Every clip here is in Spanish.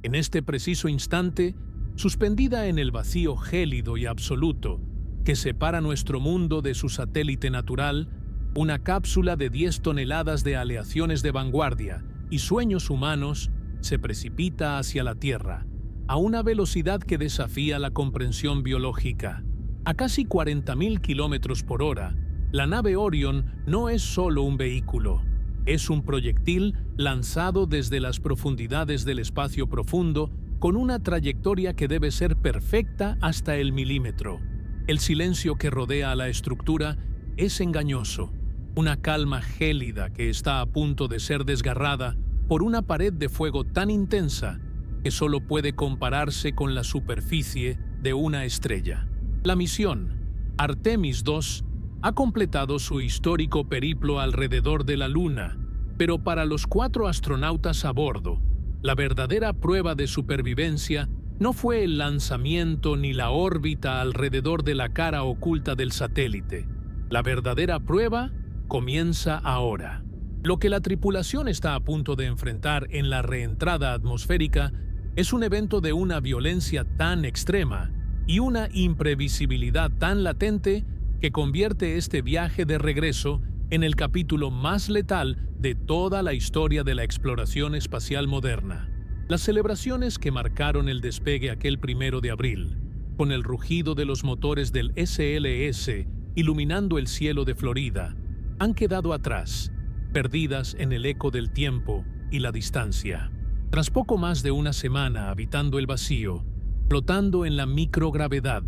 En este preciso instante, suspendida en el vacío gélido y absoluto que separa nuestro mundo de su satélite natural, una cápsula de 10 toneladas de aleaciones de vanguardia y sueños humanos se precipita hacia la Tierra, a una velocidad que desafía la comprensión biológica. A casi 40.000 kilómetros por hora, la nave Orion no es solo un vehículo, es un proyectil lanzado desde las profundidades del espacio profundo con una trayectoria que debe ser perfecta hasta el milímetro. El silencio que rodea a la estructura es engañoso, una calma gélida que está a punto de ser desgarrada por una pared de fuego tan intensa que solo puede compararse con la superficie de una estrella. La misión Artemis II ha completado su histórico periplo alrededor de la Luna, pero para los 4 astronautas a bordo, la verdadera prueba de supervivencia no fue el lanzamiento ni la órbita alrededor de la cara oculta del satélite. La verdadera prueba comienza ahora. Lo que la tripulación está a punto de enfrentar en la reentrada atmosférica es un evento de una violencia tan extrema y una imprevisibilidad tan latente que convierte este viaje de regreso en el capítulo más letal de toda la historia de la exploración espacial moderna. Las celebraciones que marcaron el despegue aquel 1 de abril, con el rugido de los motores del SLS iluminando el cielo de Florida, han quedado atrás, perdidas en el eco del tiempo y la distancia. Tras poco más de una semana habitando el vacío, flotando en la microgravedad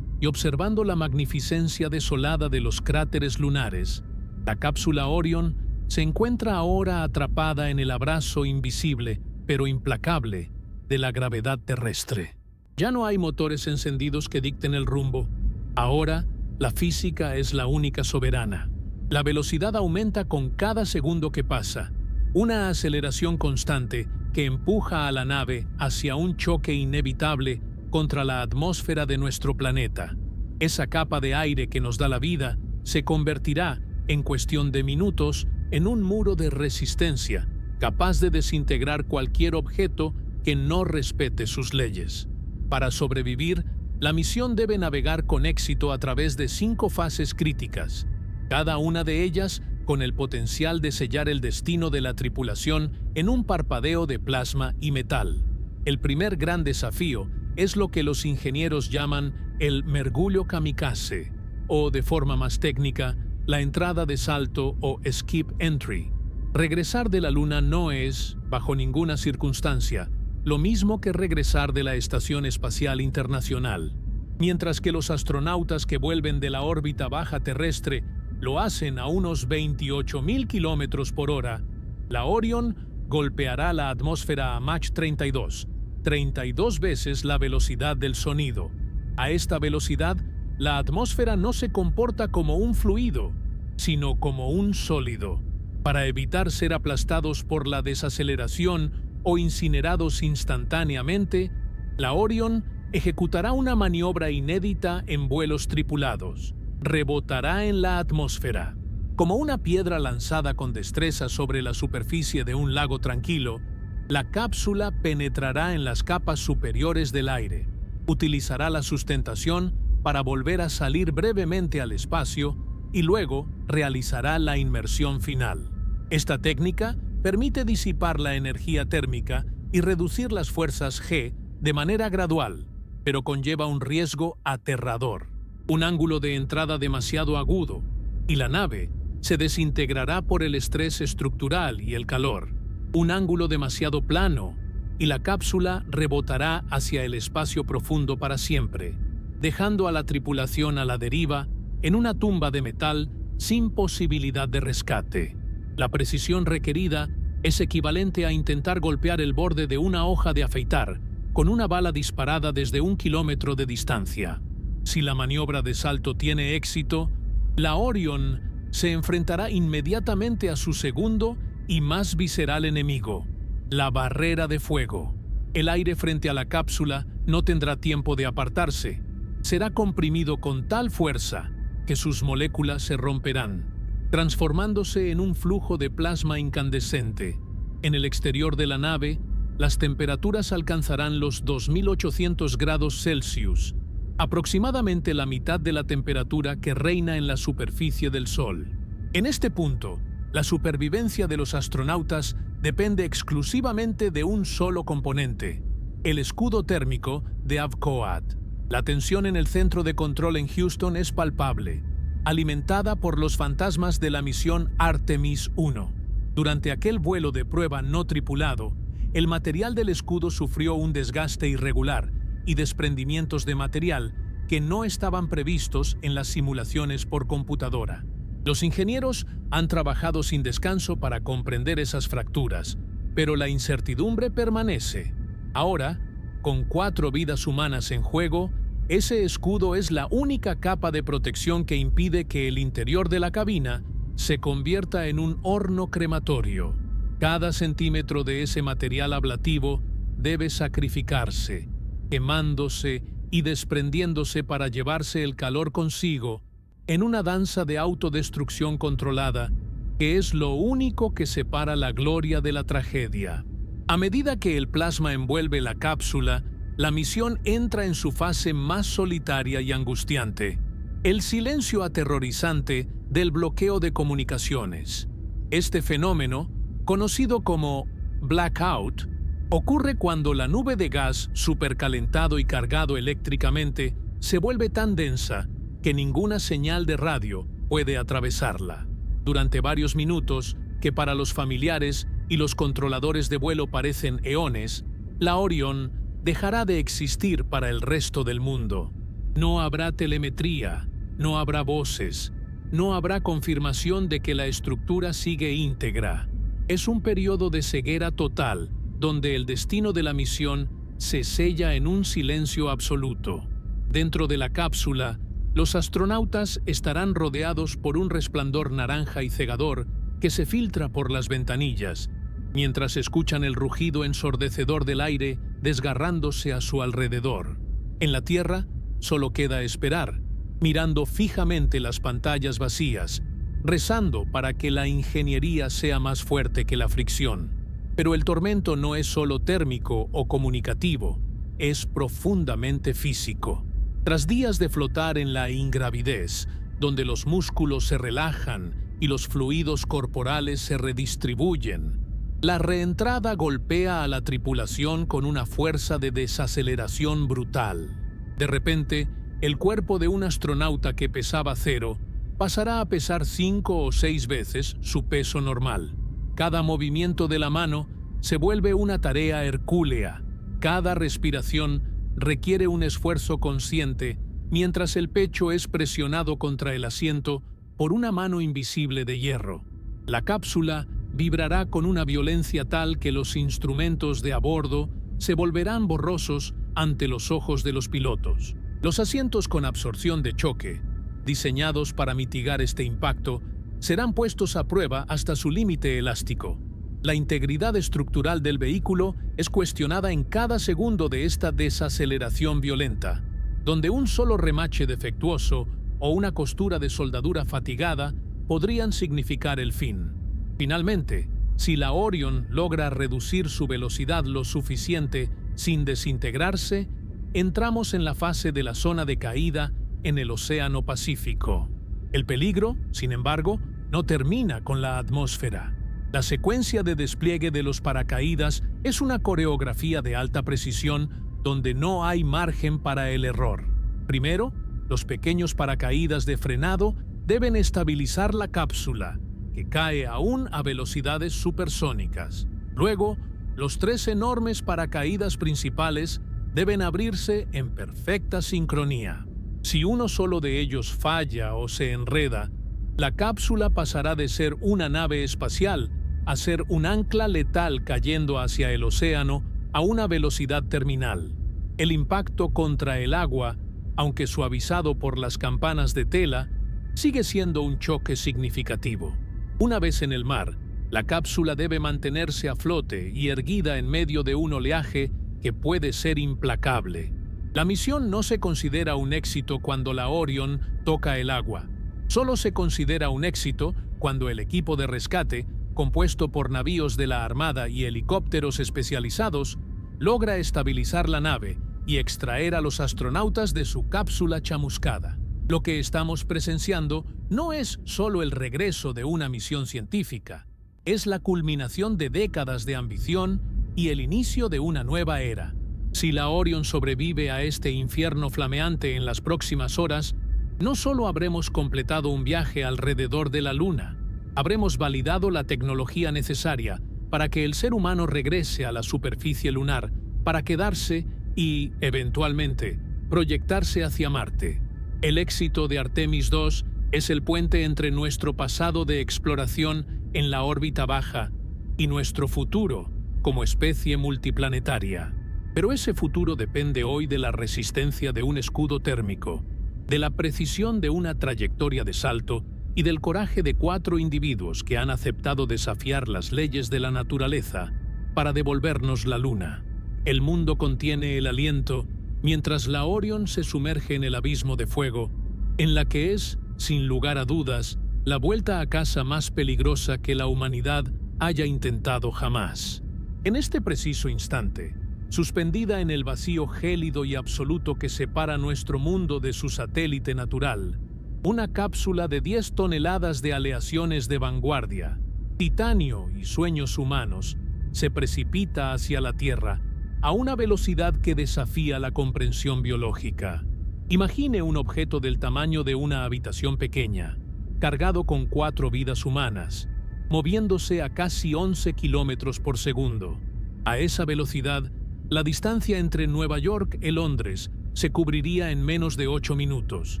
y observando la magnificencia desolada de los cráteres lunares, la cápsula Orion se encuentra ahora atrapada en el abrazo invisible, pero implacable, de la gravedad terrestre. Ya no hay motores encendidos que dicten el rumbo. Ahora, la física es la única soberana. La velocidad aumenta con cada segundo que pasa, una aceleración constante que empuja a la nave hacia un choque inevitable contra la atmósfera de nuestro planeta. Esa capa de aire que nos da la vida se convertirá, en cuestión de minutos, en un muro de resistencia, capaz de desintegrar cualquier objeto que no respete sus leyes. Para sobrevivir, la misión debe navegar con éxito a través de 5 fases críticas, cada una de ellas con el potencial de sellar el destino de la tripulación en un parpadeo de plasma y metal. El primer gran desafío es lo que los ingenieros llaman el mergullo kamikaze, o de forma más técnica, la entrada de salto o skip entry. Regresar de la Luna no es, bajo ninguna circunstancia, lo mismo que regresar de la Estación Espacial Internacional. Mientras que los astronautas que vuelven de la órbita baja terrestre lo hacen a unos 28.000 kilómetros por hora, la Orion golpeará la atmósfera a Mach 32, 32 veces la velocidad del sonido. A esta velocidad, la atmósfera no se comporta como un fluido, sino como un sólido. Para evitar ser aplastados por la desaceleración o incinerados instantáneamente, la Orion ejecutará una maniobra inédita en vuelos tripulados. Rebotará en la atmósfera. Como una piedra lanzada con destreza sobre la superficie de un lago tranquilo, la cápsula penetrará en las capas superiores del aire. Utilizará la sustentación para volver a salir brevemente al espacio y luego realizará la inmersión final. Esta técnica permite disipar la energía térmica y reducir las fuerzas G de manera gradual, pero conlleva un riesgo aterrador. Un ángulo de entrada demasiado agudo, y la nave se desintegrará por el estrés estructural y el calor. Un ángulo demasiado plano, y la cápsula rebotará hacia el espacio profundo para siempre, dejando a la tripulación a la deriva en una tumba de metal sin posibilidad de rescate. La precisión requerida es equivalente a intentar golpear el borde de una hoja de afeitar con una bala disparada desde 1 kilómetro de distancia. Si la maniobra de salto tiene éxito, la Orion se enfrentará inmediatamente a su segundo y más visceral enemigo, la barrera de fuego. El aire frente a la cápsula no tendrá tiempo de apartarse. Será comprimido con tal fuerza que sus moléculas se romperán, transformándose en un flujo de plasma incandescente. En el exterior de la nave, las temperaturas alcanzarán los 2800 grados Celsius, aproximadamente la mitad de la temperatura que reina en la superficie del Sol. En este punto, la supervivencia de los astronautas depende exclusivamente de un solo componente, el escudo térmico de Avcoat. La tensión en el centro de control en Houston es palpable, alimentada por los fantasmas de la misión Artemis 1. Durante aquel vuelo de prueba no tripulado, el material del escudo sufrió un desgaste irregular y desprendimientos de material que no estaban previstos en las simulaciones por computadora. Los ingenieros han trabajado sin descanso para comprender esas fracturas, pero la incertidumbre permanece. Ahora, con 4 vidas humanas en juego, ese escudo es la única capa de protección que impide que el interior de la cabina se convierta en un horno crematorio. Cada centímetro de ese material ablativo debe sacrificarse, quemándose y desprendiéndose para llevarse el calor consigo en una danza de autodestrucción controlada, que es lo único que separa la gloria de la tragedia. A medida que el plasma envuelve la cápsula, la misión entra en su fase más solitaria y angustiante, el silencio aterrorizante del bloqueo de comunicaciones. Este fenómeno, conocido como blackout, ocurre cuando la nube de gas supercalentado y cargado eléctricamente se vuelve tan densa que ninguna señal de radio puede atravesarla. Durante varios minutos, que para los familiares y los controladores de vuelo parecen eones, la Orion dejará de existir para el resto del mundo. No habrá telemetría, no habrá voces, no habrá confirmación de que la estructura sigue íntegra. Es un periodo de ceguera total, donde el destino de la misión se sella en un silencio absoluto. Dentro de la cápsula, los astronautas estarán rodeados por un resplandor naranja y cegador que se filtra por las ventanillas, mientras escuchan el rugido ensordecedor del aire desgarrándose a su alrededor. En la Tierra, solo queda esperar, mirando fijamente las pantallas vacías, rezando para que la ingeniería sea más fuerte que la fricción. Pero el tormento no es solo térmico o comunicativo, es profundamente físico. Tras días de flotar en la ingravidez, donde los músculos se relajan y los fluidos corporales se redistribuyen, la reentrada golpea a la tripulación con una fuerza de desaceleración brutal. De repente, el cuerpo de un astronauta que pesaba 0 pasará a pesar 5 o 6 veces su peso normal. Cada movimiento de la mano se vuelve una tarea hercúlea. Cada respiración requiere un esfuerzo consciente, mientras el pecho es presionado contra el asiento por una mano invisible de hierro. La cápsula vibrará con una violencia tal que los instrumentos de a bordo se volverán borrosos ante los ojos de los pilotos. Los asientos con absorción de choque, diseñados para mitigar este impacto, serán puestos a prueba hasta su límite elástico. La integridad estructural del vehículo es cuestionada en cada segundo de esta desaceleración violenta, donde un solo remache defectuoso o una costura de soldadura fatigada podrían significar el fin. Finalmente, si la Orion logra reducir su velocidad lo suficiente sin desintegrarse, entramos en la fase de la zona de caída en el Océano Pacífico. El peligro, sin embargo, no termina con la atmósfera. La secuencia de despliegue de los paracaídas es una coreografía de alta precisión donde no hay margen para el error. Primero, los pequeños paracaídas de frenado deben estabilizar la cápsula, que cae aún a velocidades supersónicas. Luego, los 3 enormes paracaídas principales deben abrirse en perfecta sincronía. Si uno solo de ellos falla o se enreda, la cápsula pasará de ser una nave espacial a ser un ancla letal cayendo hacia el océano a una velocidad terminal. El impacto contra el agua, aunque suavizado por las campanas de tela, sigue siendo un choque significativo. Una vez en el mar, la cápsula debe mantenerse a flote y erguida en medio de un oleaje que puede ser implacable. La misión no se considera un éxito cuando la Orion toca el agua. Solo se considera un éxito cuando el equipo de rescate compuesto por navíos de la Armada y helicópteros especializados, logra estabilizar la nave y extraer a los astronautas de su cápsula chamuscada. Lo que estamos presenciando no es solo el regreso de una misión científica, es la culminación de décadas de ambición y el inicio de una nueva era. Si la Orion sobrevive a este infierno flameante en las próximas horas, no solo habremos completado un viaje alrededor de la Luna, habremos validado la tecnología necesaria para que el ser humano regrese a la superficie lunar para quedarse y, eventualmente, proyectarse hacia Marte. El éxito de Artemis II es el puente entre nuestro pasado de exploración en la órbita baja y nuestro futuro como especie multiplanetaria. Pero ese futuro depende hoy de la resistencia de un escudo térmico, de la precisión de una trayectoria de salto y del coraje de 4 individuos que han aceptado desafiar las leyes de la naturaleza para devolvernos la Luna. El mundo contiene el aliento mientras la Orion se sumerge en el abismo de fuego, en la que es, sin lugar a dudas, la vuelta a casa más peligrosa que la humanidad haya intentado jamás. En este preciso instante, suspendida en el vacío gélido y absoluto que separa nuestro mundo de su satélite natural, una cápsula de 10 toneladas de aleaciones de vanguardia, titanio y sueños humanos, se precipita hacia la Tierra a una velocidad que desafía la comprensión biológica. Imagine un objeto del tamaño de una habitación pequeña, cargado con 4 vidas humanas, moviéndose a casi 11 kilómetros por segundo. A esa velocidad, la distancia entre Nueva York y Londres se cubriría en menos de 8 minutos.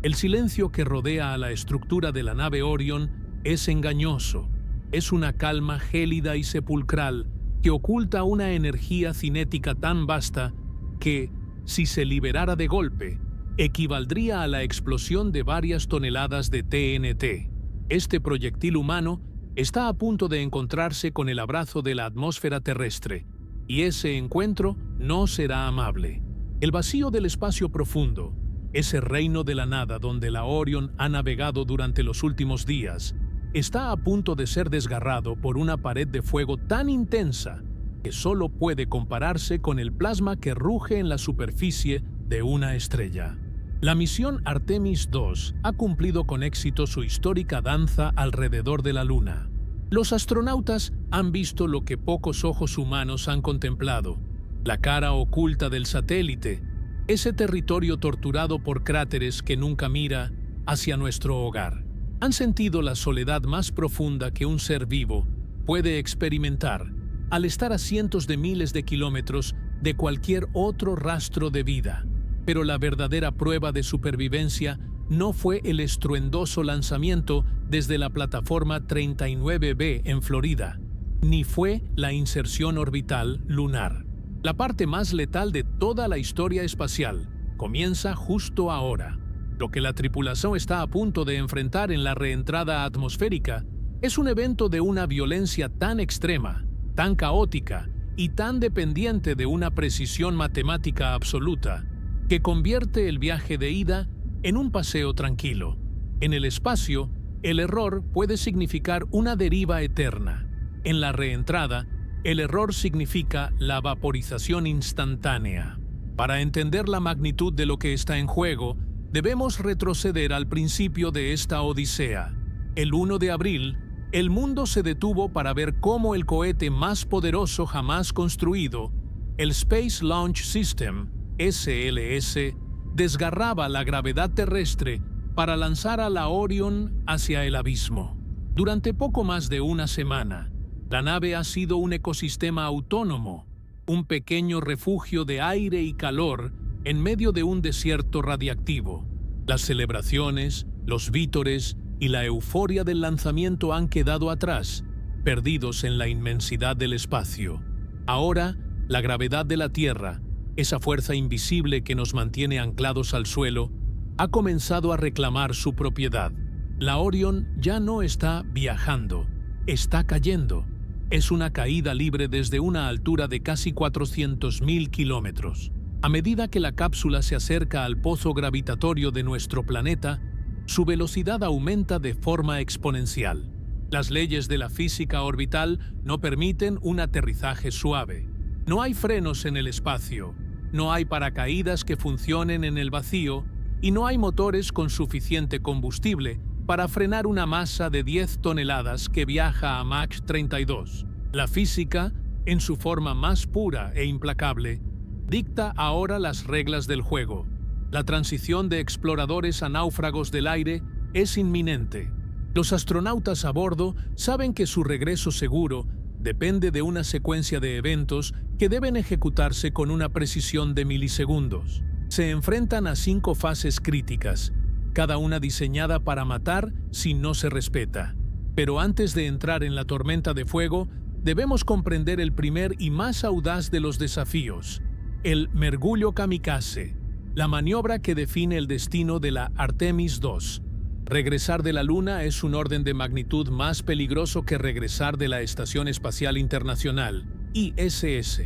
El silencio que rodea a la estructura de la nave Orion es engañoso. Es una calma gélida y sepulcral que oculta una energía cinética tan vasta que, si se liberara de golpe, equivaldría a la explosión de varias toneladas de TNT. Este proyectil humano está a punto de encontrarse con el abrazo de la atmósfera terrestre, y ese encuentro no será amable. El vacío del espacio profundo, ese reino de la nada donde la Orion ha navegado durante los últimos días, está a punto de ser desgarrado por una pared de fuego tan intensa que solo puede compararse con el plasma que ruge en la superficie de una estrella. La misión Artemis II ha cumplido con éxito su histórica danza alrededor de la Luna. Los astronautas han visto lo que pocos ojos humanos han contemplado: la cara oculta del satélite, ese territorio torturado por cráteres que nunca mira hacia nuestro hogar. Han sentido la soledad más profunda que un ser vivo puede experimentar al estar a cientos de miles de kilómetros de cualquier otro rastro de vida. Pero la verdadera prueba de supervivencia no fue el estruendoso lanzamiento desde la plataforma 39B en Florida, ni fue la inserción orbital lunar. La parte más letal de toda la historia espacial comienza justo ahora. Lo que la tripulación está a punto de enfrentar en la reentrada atmosférica es un evento de una violencia tan extrema, tan caótica y tan dependiente de una precisión matemática absoluta, que convierte el viaje de ida en un paseo tranquilo. En el espacio, el error puede significar una deriva eterna. En la reentrada, el error significa la vaporización instantánea. Para entender la magnitud de lo que está en juego, debemos retroceder al principio de esta odisea. El 1 de abril, el mundo se detuvo para ver cómo el cohete más poderoso jamás construido, el Space Launch System, SLS, desgarraba la gravedad terrestre para lanzar a la Orion hacia el abismo. Durante poco más de una semana, la nave ha sido un ecosistema autónomo, un pequeño refugio de aire y calor en medio de un desierto radiactivo. Las celebraciones, los vítores y la euforia del lanzamiento han quedado atrás, perdidos en la inmensidad del espacio. Ahora, la gravedad de la Tierra, esa fuerza invisible que nos mantiene anclados al suelo, ha comenzado a reclamar su propiedad. La Orion ya no está viajando, está cayendo. Es una caída libre desde una altura de casi 400.000 kilómetros. A medida que la cápsula se acerca al pozo gravitatorio de nuestro planeta, su velocidad aumenta de forma exponencial. Las leyes de la física orbital no permiten un aterrizaje suave. No hay frenos en el espacio, no hay paracaídas que funcionen en el vacío y no hay motores con suficiente combustible para frenar una masa de 10 toneladas que viaja a Mach 32. La física, en su forma más pura e implacable, dicta ahora las reglas del juego. La transición de exploradores a náufragos del aire es inminente. Los astronautas a bordo saben que su regreso seguro depende de una secuencia de eventos que deben ejecutarse con una precisión de milisegundos. Se enfrentan a 5 fases críticas, cada una diseñada para matar si no se respeta. Pero antes de entrar en la tormenta de fuego, debemos comprender el primer y más audaz de los desafíos: el mergullo kamikaze, la maniobra que define el destino de la Artemis II. Regresar de la Luna es un orden de magnitud más peligroso que regresar de la Estación Espacial Internacional, ISS.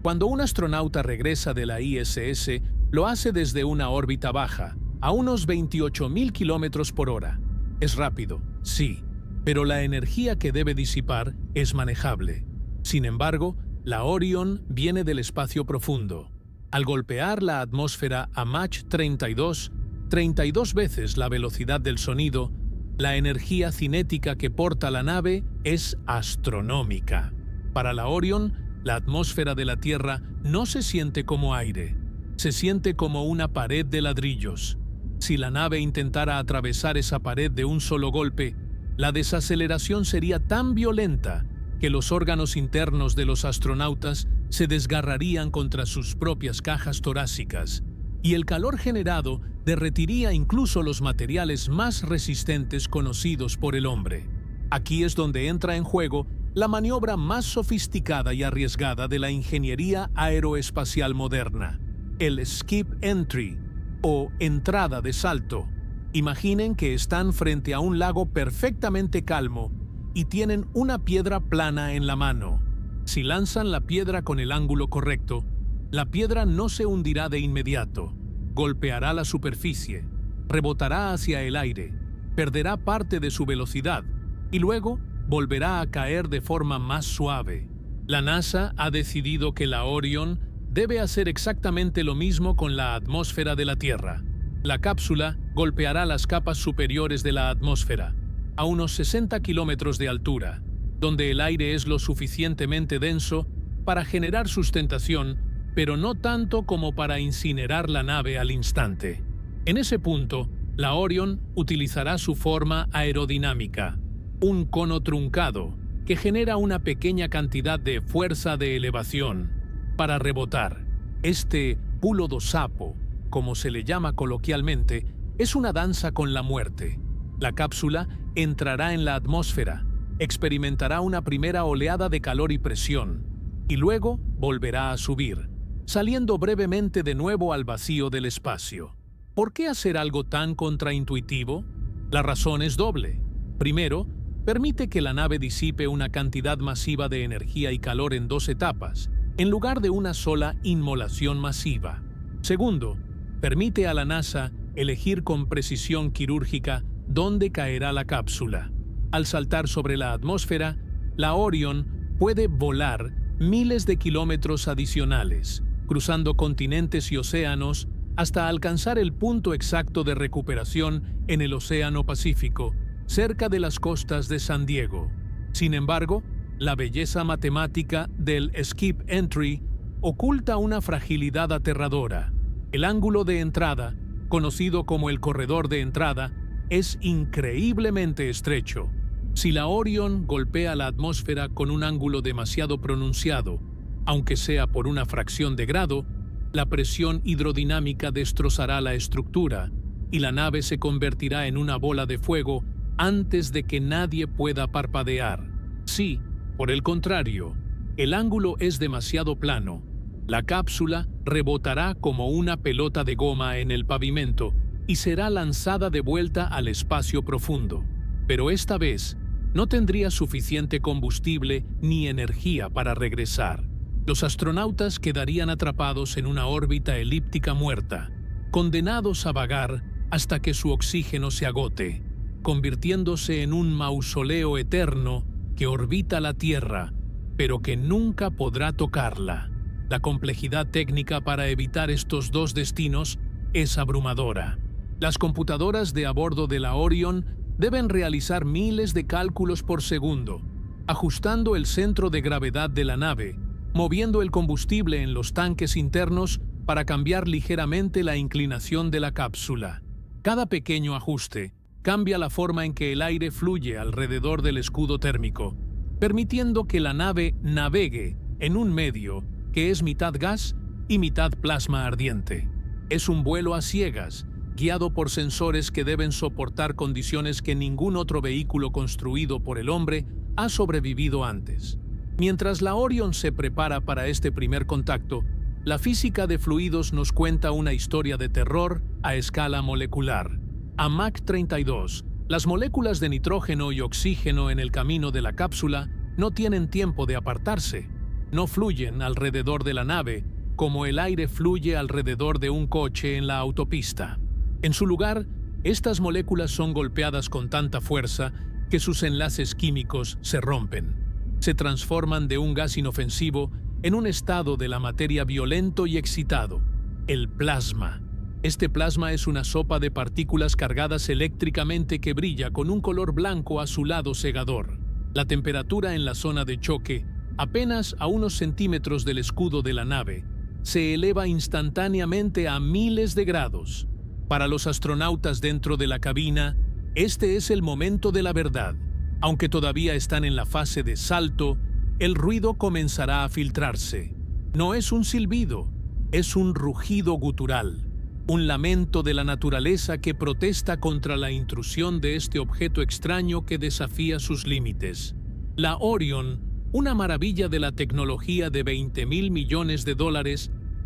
Cuando un astronauta regresa de la ISS, lo hace desde una órbita baja, a unos 28.000 kilómetros por hora. Es rápido, sí, pero la energía que debe disipar es manejable. Sin embargo, la Orion viene del espacio profundo. Al golpear la atmósfera a Mach 32 veces la velocidad del sonido, la energía cinética que porta la nave es astronómica. Para la Orion, la atmósfera de la Tierra no se siente como aire, se siente como una pared de ladrillos. Si la nave intentara atravesar esa pared de un solo golpe, la desaceleración sería tan violenta que los órganos internos de los astronautas se desgarrarían contra sus propias cajas torácicas, y el calor generado derretiría incluso los materiales más resistentes conocidos por el hombre. Aquí es donde entra en juego la maniobra más sofisticada y arriesgada de la ingeniería aeroespacial moderna, el skip entry, o entrada de salto. Imaginen que están frente a un lago perfectamente calmo y tienen una piedra plana en la mano. Si lanzan la piedra con el ángulo correcto, la piedra no se hundirá de inmediato. Golpeará la superficie, rebotará hacia el aire, perderá parte de su velocidad y luego volverá a caer de forma más suave. La NASA ha decidido que la Orion debe hacer exactamente lo mismo con la atmósfera de la Tierra. La cápsula golpeará las capas superiores de la atmósfera, a unos 60 kilómetros de altura, donde el aire es lo suficientemente denso para generar sustentación, pero no tanto como para incinerar la nave al instante. En ese punto, la Orion utilizará su forma aerodinámica, un cono truncado que genera una pequeña cantidad de fuerza de elevación para rebotar. Este pulo do sapo, como se le llama coloquialmente, es una danza con la muerte. La cápsula entrará en la atmósfera, experimentará una primera oleada de calor y presión, y luego volverá a subir, saliendo brevemente de nuevo al vacío del espacio. ¿Por qué hacer algo tan contraintuitivo? La razón es doble. Primero, permite que la nave disipe una cantidad masiva de energía y calor en 2 etapas, en lugar de una sola inmolación masiva. Segundo, permite a la NASA elegir con precisión quirúrgica dónde caerá la cápsula. Al saltar sobre la atmósfera, la Orion puede volar miles de kilómetros adicionales, cruzando continentes y océanos hasta alcanzar el punto exacto de recuperación en el Océano Pacífico, cerca de las costas de San Diego. Sin embargo, la belleza matemática del skip entry oculta una fragilidad aterradora. El ángulo de entrada, conocido como el corredor de entrada, es increíblemente estrecho. Si la Orion golpea la atmósfera con un ángulo demasiado pronunciado, aunque sea por una fracción de grado, la presión hidrodinámica destrozará la estructura y la nave se convertirá en una bola de fuego antes de que nadie pueda parpadear. Si, por el contrario, el ángulo es demasiado plano, la cápsula rebotará como una pelota de goma en el pavimento y será lanzada de vuelta al espacio profundo. Pero esta vez, no tendría suficiente combustible ni energía para regresar. Los astronautas quedarían atrapados en una órbita elíptica muerta, condenados a vagar hasta que su oxígeno se agote. convirtiéndose en un mausoleo eterno que orbita la Tierra, pero que nunca podrá tocarla. La complejidad técnica para evitar estos dos destinos es abrumadora. Las computadoras de a bordo de la Orion deben realizar miles de cálculos por segundo, ajustando el centro de gravedad de la nave, moviendo el combustible en los tanques internos para cambiar ligeramente la inclinación de la cápsula. Cada pequeño ajuste cambia la forma en que el aire fluye alrededor del escudo térmico, permitiendo que la nave navegue en un medio que es mitad gas y mitad plasma ardiente. Es un vuelo a ciegas, guiado por sensores que deben soportar condiciones que ningún otro vehículo construido por el hombre ha sobrevivido antes. Mientras la Orion se prepara para este primer contacto, la física de fluidos nos cuenta una historia de terror a escala molecular. A Mach 32, las moléculas de nitrógeno y oxígeno en el camino de la cápsula no tienen tiempo de apartarse. No fluyen alrededor de la nave como el aire fluye alrededor de un coche en la autopista. En su lugar, estas moléculas son golpeadas con tanta fuerza que sus enlaces químicos se rompen. Se transforman de un gas inofensivo en un estado de la materia violento y excitado, el plasma. Este plasma es una sopa de partículas cargadas eléctricamente que brilla con un color blanco azulado cegador. La temperatura en la zona de choque, apenas a unos centímetros del escudo de la nave, se eleva instantáneamente a miles de grados. Para los astronautas dentro de la cabina, este es el momento de la verdad. Aunque todavía están en la fase de salto, el ruido comenzará a filtrarse. No es un silbido, es un rugido gutural. Un lamento de la naturaleza que protesta contra la intrusión de este objeto extraño que desafía sus límites. La Orion, una maravilla de la tecnología de $20.000 millones,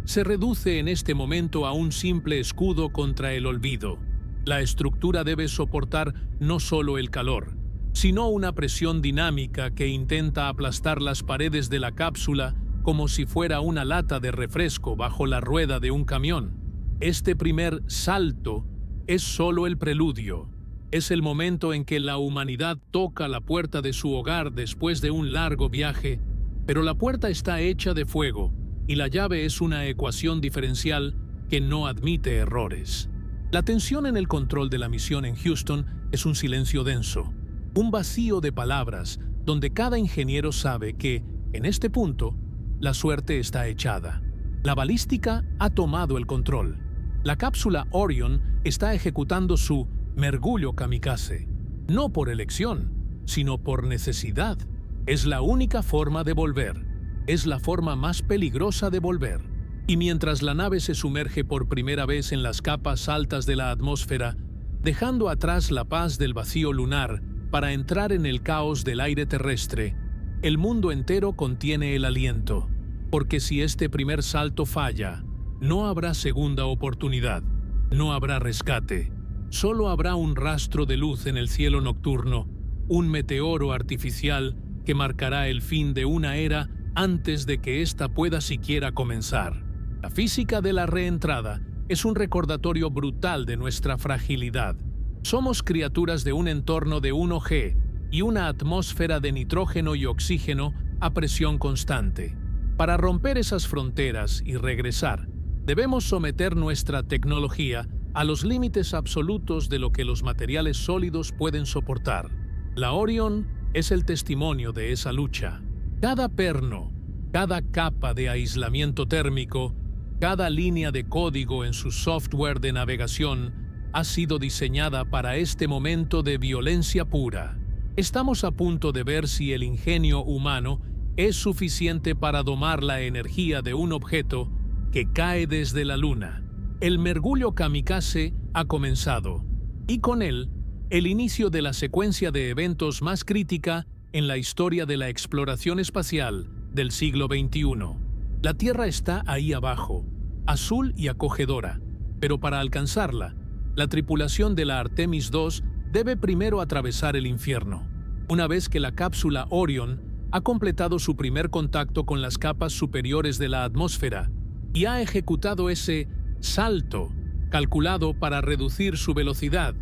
se reduce en este momento a un simple escudo contra el olvido. La estructura debe soportar no solo el calor, sino una presión dinámica que intenta aplastar las paredes de la cápsula como si fuera una lata de refresco bajo la rueda de un camión. Este primer salto es solo el preludio. Es el momento en que la humanidad toca la puerta de su hogar después de un largo viaje, pero la puerta está hecha de fuego y la llave es una ecuación diferencial que no admite errores. La tensión en el control de la misión en Houston es un silencio denso, un vacío de palabras donde cada ingeniero sabe que, en este punto, la suerte está echada. La balística ha tomado el control. La cápsula Orion está ejecutando su mergullo kamikaze, no por elección, sino por necesidad. Es la única forma de volver. Es la forma más peligrosa de volver. Y mientras la nave se sumerge por primera vez en las capas altas de la atmósfera, dejando atrás la paz del vacío lunar para entrar en el caos del aire terrestre, el mundo entero contiene el aliento. Porque si este primer salto falla, no habrá segunda oportunidad, no habrá rescate. Solo habrá un rastro de luz en el cielo nocturno, un meteoro artificial que marcará el fin de una era antes de que ésta pueda siquiera comenzar. La física de la reentrada es un recordatorio brutal de nuestra fragilidad. Somos criaturas de un entorno de 1G y una atmósfera de nitrógeno y oxígeno a presión constante. Para romper esas fronteras y regresar, debemos someter nuestra tecnología a los límites absolutos de lo que los materiales sólidos pueden soportar. La Orion es el testimonio de esa lucha. Cada perno, cada capa de aislamiento térmico, cada línea de código en su software de navegación ha sido diseñada para este momento de violencia pura. Estamos a punto de ver si el ingenio humano es suficiente para domar la energía de un objeto que cae desde la Luna. El mergullo kamikaze ha comenzado, y con él, el inicio de la secuencia de eventos más crítica en la historia de la exploración espacial del siglo XXI. La Tierra está ahí abajo, azul y acogedora, pero para alcanzarla, la tripulación de la Artemis II debe primero atravesar el infierno. Una vez que la cápsula Orion ha completado su primer contacto con las capas superiores de la atmósfera y ha ejecutado ese salto calculado para reducir su velocidad,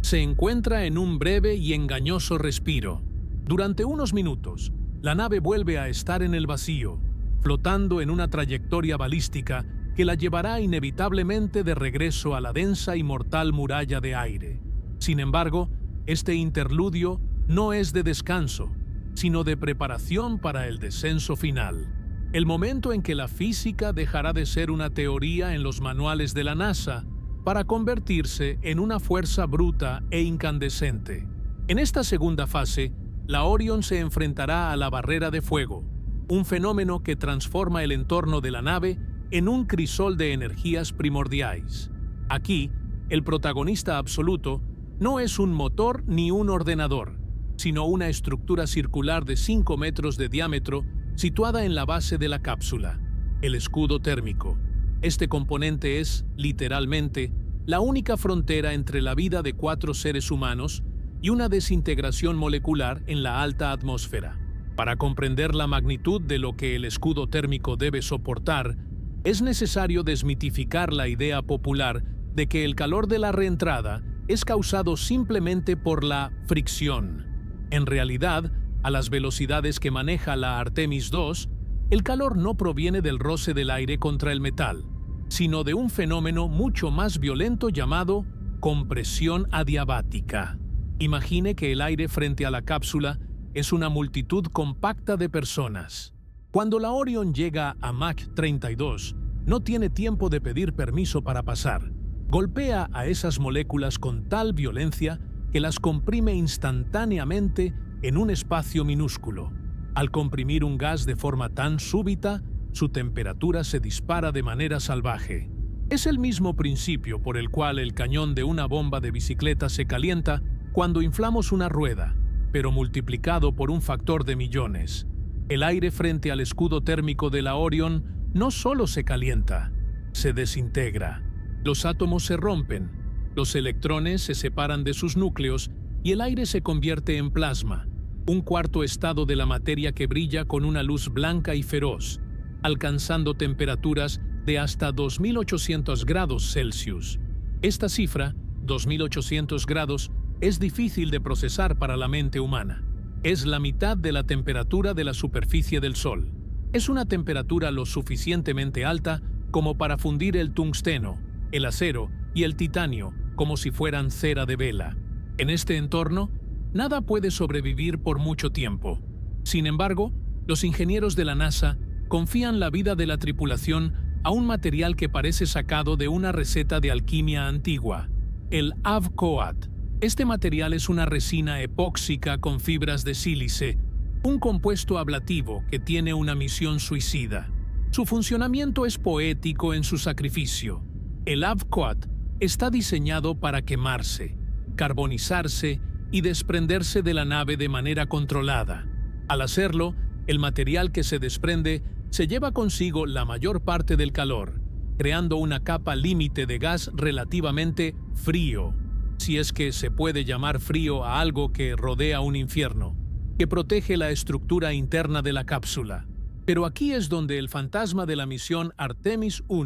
se encuentra en un breve y engañoso respiro. Durante unos minutos, la nave vuelve a estar en el vacío, flotando en una trayectoria balística que la llevará inevitablemente de regreso a la densa y mortal muralla de aire. Sin embargo, este interludio no es de descanso, sino de preparación para el descenso final. El momento en que la física dejará de ser una teoría en los manuales de la NASA para convertirse en una fuerza bruta e incandescente. En esta segunda fase, la Orion se enfrentará a la barrera de fuego, un fenómeno que transforma el entorno de la nave en un crisol de energías primordiales. Aquí, el protagonista absoluto no es un motor ni un ordenador, sino una estructura circular de 5 metros de diámetro situada en la base de la cápsula, el escudo térmico. Este componente es, literalmente, la única frontera entre la vida de 4 seres humanos y una desintegración molecular en la alta atmósfera. Para comprender la magnitud de lo que el escudo térmico debe soportar, es necesario desmitificar la idea popular de que el calor de la reentrada es causado simplemente por la fricción. En realidad, a las velocidades que maneja la Artemis II, el calor no proviene del roce del aire contra el metal, sino de un fenómeno mucho más violento llamado compresión adiabática. Imagine que el aire frente a la cápsula es una multitud compacta de personas. Cuando la Orion llega a Mach 32, no tiene tiempo de pedir permiso para pasar. Golpea a esas moléculas con tal violencia que las comprime instantáneamente en un espacio minúsculo. Al comprimir un gas de forma tan súbita, su temperatura se dispara de manera salvaje. Es el mismo principio por el cual el cañón de una bomba de bicicleta se calienta cuando inflamos una rueda, pero multiplicado por un factor de millones. El aire frente al escudo térmico de la Orion no solo se calienta, se desintegra. Los átomos se rompen, los electrones se separan de sus núcleos y el aire se convierte en plasma, un cuarto estado de la materia que brilla con una luz blanca y feroz, alcanzando temperaturas de hasta 2800 grados Celsius. Esta cifra, 2800 grados, es difícil de procesar para la mente humana. Es la mitad de la temperatura de la superficie del Sol. Es una temperatura lo suficientemente alta como para fundir el tungsteno, el acero y el titanio como si fueran cera de vela. En este entorno, nada puede sobrevivir por mucho tiempo. Sin embargo, los ingenieros de la NASA confían la vida de la tripulación a un material que parece sacado de una receta de alquimia antigua, el Avcoat. Este material es una resina epóxica con fibras de sílice, un compuesto ablativo que tiene una misión suicida. Su funcionamiento es poético en su sacrificio. El Avcoat está diseñado para quemarse, carbonizarse y desprenderse de la nave de manera controlada. Al hacerlo, el material que se desprende se lleva consigo la mayor parte del calor, creando una capa límite de gas relativamente frío, si es que se puede llamar frío a algo que rodea un infierno, que protege la estructura interna de la cápsula. Pero aquí es donde el fantasma de la misión Artemis I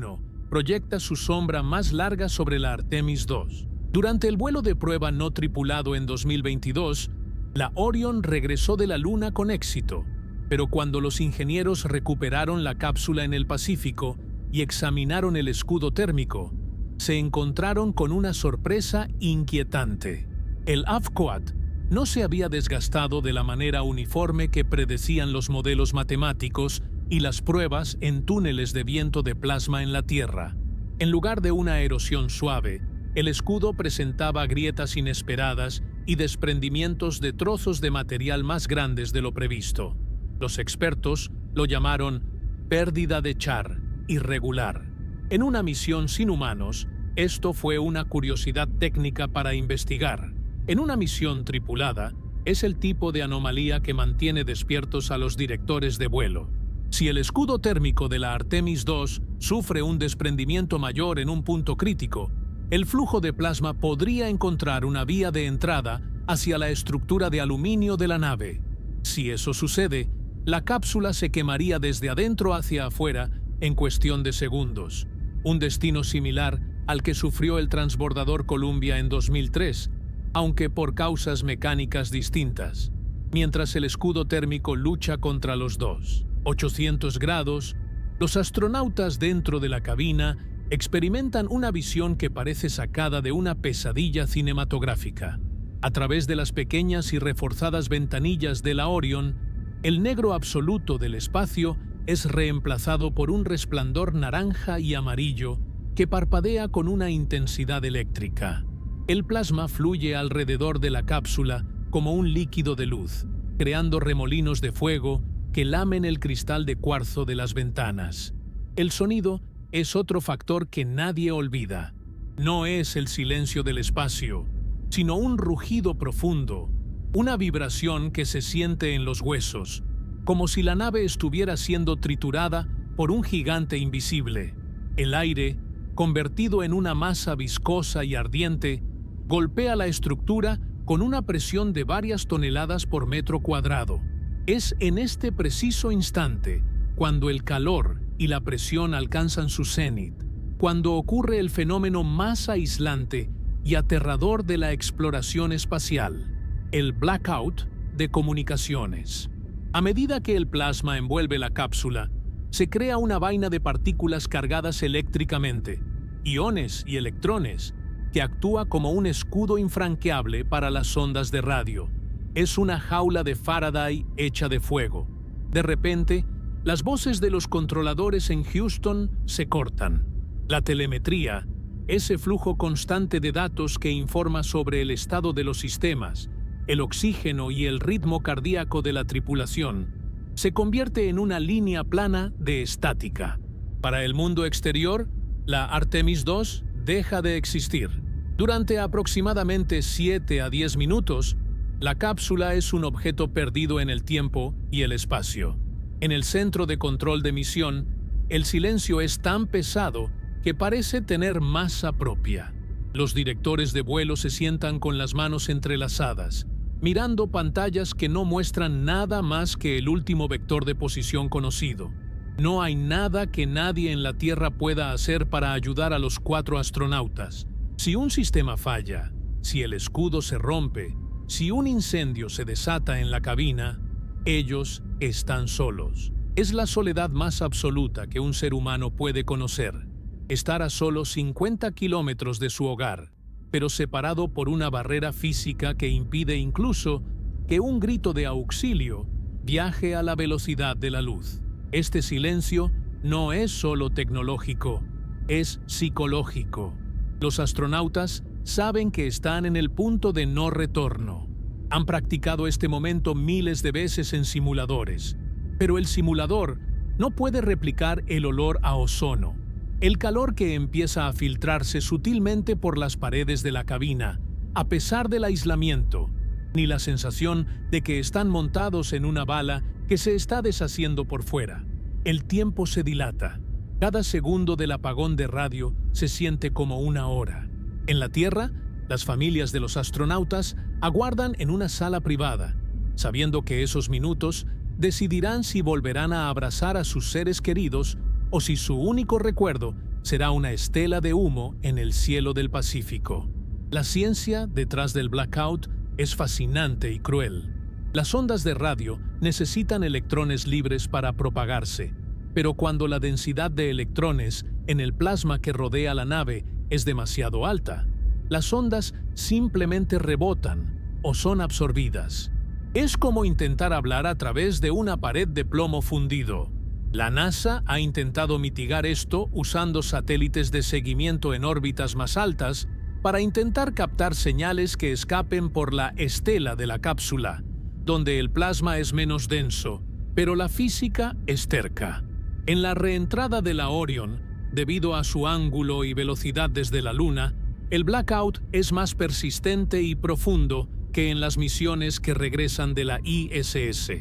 proyecta su sombra más larga sobre la Artemis II. Durante el vuelo de prueba no tripulado en 2022, la Orion regresó de la Luna con éxito, pero cuando los ingenieros recuperaron la cápsula en el Pacífico y examinaron el escudo térmico, se encontraron con una sorpresa inquietante. El Avcoat no se había desgastado de la manera uniforme que predecían los modelos matemáticos y las pruebas en túneles de viento de plasma en la Tierra. En lugar de una erosión suave, el escudo presentaba grietas inesperadas y desprendimientos de trozos de material más grandes de lo previsto. Los expertos lo llamaron pérdida de char irregular. En una misión sin humanos, esto fue una curiosidad técnica para investigar. En una misión tripulada, es el tipo de anomalía que mantiene despiertos a los directores de vuelo. Si el escudo térmico de la Artemis II sufre un desprendimiento mayor en un punto crítico, el flujo de plasma podría encontrar una vía de entrada hacia la estructura de aluminio de la nave. Si eso sucede, la cápsula se quemaría desde adentro hacia afuera en cuestión de segundos, un destino similar al que sufrió el transbordador Columbia en 2003, aunque por causas mecánicas distintas, mientras el escudo térmico lucha contra los dos. 800 grados, los astronautas dentro de la cabina experimentan una visión que parece sacada de una pesadilla cinematográfica. A través de las pequeñas y reforzadas ventanillas de la Orion, el negro absoluto del espacio es reemplazado por un resplandor naranja y amarillo que parpadea con una intensidad eléctrica. El plasma fluye alrededor de la cápsula como un líquido de luz, creando remolinos de fuego que lamen el cristal de cuarzo de las ventanas. El sonido es otro factor que nadie olvida. No es el silencio del espacio, sino un rugido profundo, una vibración que se siente en los huesos, como si la nave estuviera siendo triturada por un gigante invisible. El aire, convertido en una masa viscosa y ardiente, golpea la estructura con una presión de varias toneladas por metro cuadrado. Es en este preciso instante, cuando el calor y la presión alcanzan su cenit, cuando ocurre el fenómeno más aislante y aterrador de la exploración espacial, el blackout de comunicaciones. A medida que el plasma envuelve la cápsula, se crea una vaina de partículas cargadas eléctricamente, iones y electrones, que actúa como un escudo infranqueable para las ondas de radio. Es una jaula de Faraday hecha de fuego. De repente, las voces de los controladores en Houston se cortan. La telemetría, ese flujo constante de datos que informa sobre el estado de los sistemas, el oxígeno y el ritmo cardíaco de la tripulación, se convierte en una línea plana de estática. Para el mundo exterior, la Artemis II deja de existir. Durante aproximadamente 7 a 10 minutos, la cápsula es un objeto perdido en el tiempo y el espacio. En el centro de control de misión, el silencio es tan pesado que parece tener masa propia. Los directores de vuelo se sientan con las manos entrelazadas, mirando pantallas que no muestran nada más que el último vector de posición conocido. No hay nada que nadie en la Tierra pueda hacer para ayudar a los 4 astronautas. Si un sistema falla, si el escudo se rompe, si un incendio se desata en la cabina, ellos están solos. Es la soledad más absoluta que un ser humano puede conocer. Estar a solo 50 kilómetros de su hogar, pero separado por una barrera física que impide incluso que un grito de auxilio viaje a la velocidad de la luz. Este silencio no es solo tecnológico, es psicológico. Los astronautas saben que están en el punto de no retorno. Han practicado este momento miles de veces en simuladores, pero el simulador no puede replicar el olor a ozono, el calor que empieza a filtrarse sutilmente por las paredes de la cabina, a pesar del aislamiento, ni la sensación de que están montados en una bala que se está deshaciendo por fuera. El tiempo se dilata. Cada segundo del apagón de radio se siente como una hora. En la Tierra, las familias de los astronautas aguardan en una sala privada, sabiendo que esos minutos decidirán si volverán a abrazar a sus seres queridos o si su único recuerdo será una estela de humo en el cielo del Pacífico. La ciencia detrás del blackout es fascinante y cruel. Las ondas de radio necesitan electrones libres para propagarse, pero cuando la densidad de electrones en el plasma que rodea la nave es demasiado alta, las ondas simplemente rebotan o son absorbidas. Es como intentar hablar a través de una pared de plomo fundido. La NASA ha intentado mitigar esto usando satélites de seguimiento en órbitas más altas para intentar captar señales que escapen por la estela de la cápsula, donde el plasma es menos denso, pero la física es terca. En la reentrada de la Orion, debido a su ángulo y velocidad desde la Luna, el blackout es más persistente y profundo que en las misiones que regresan de la ISS.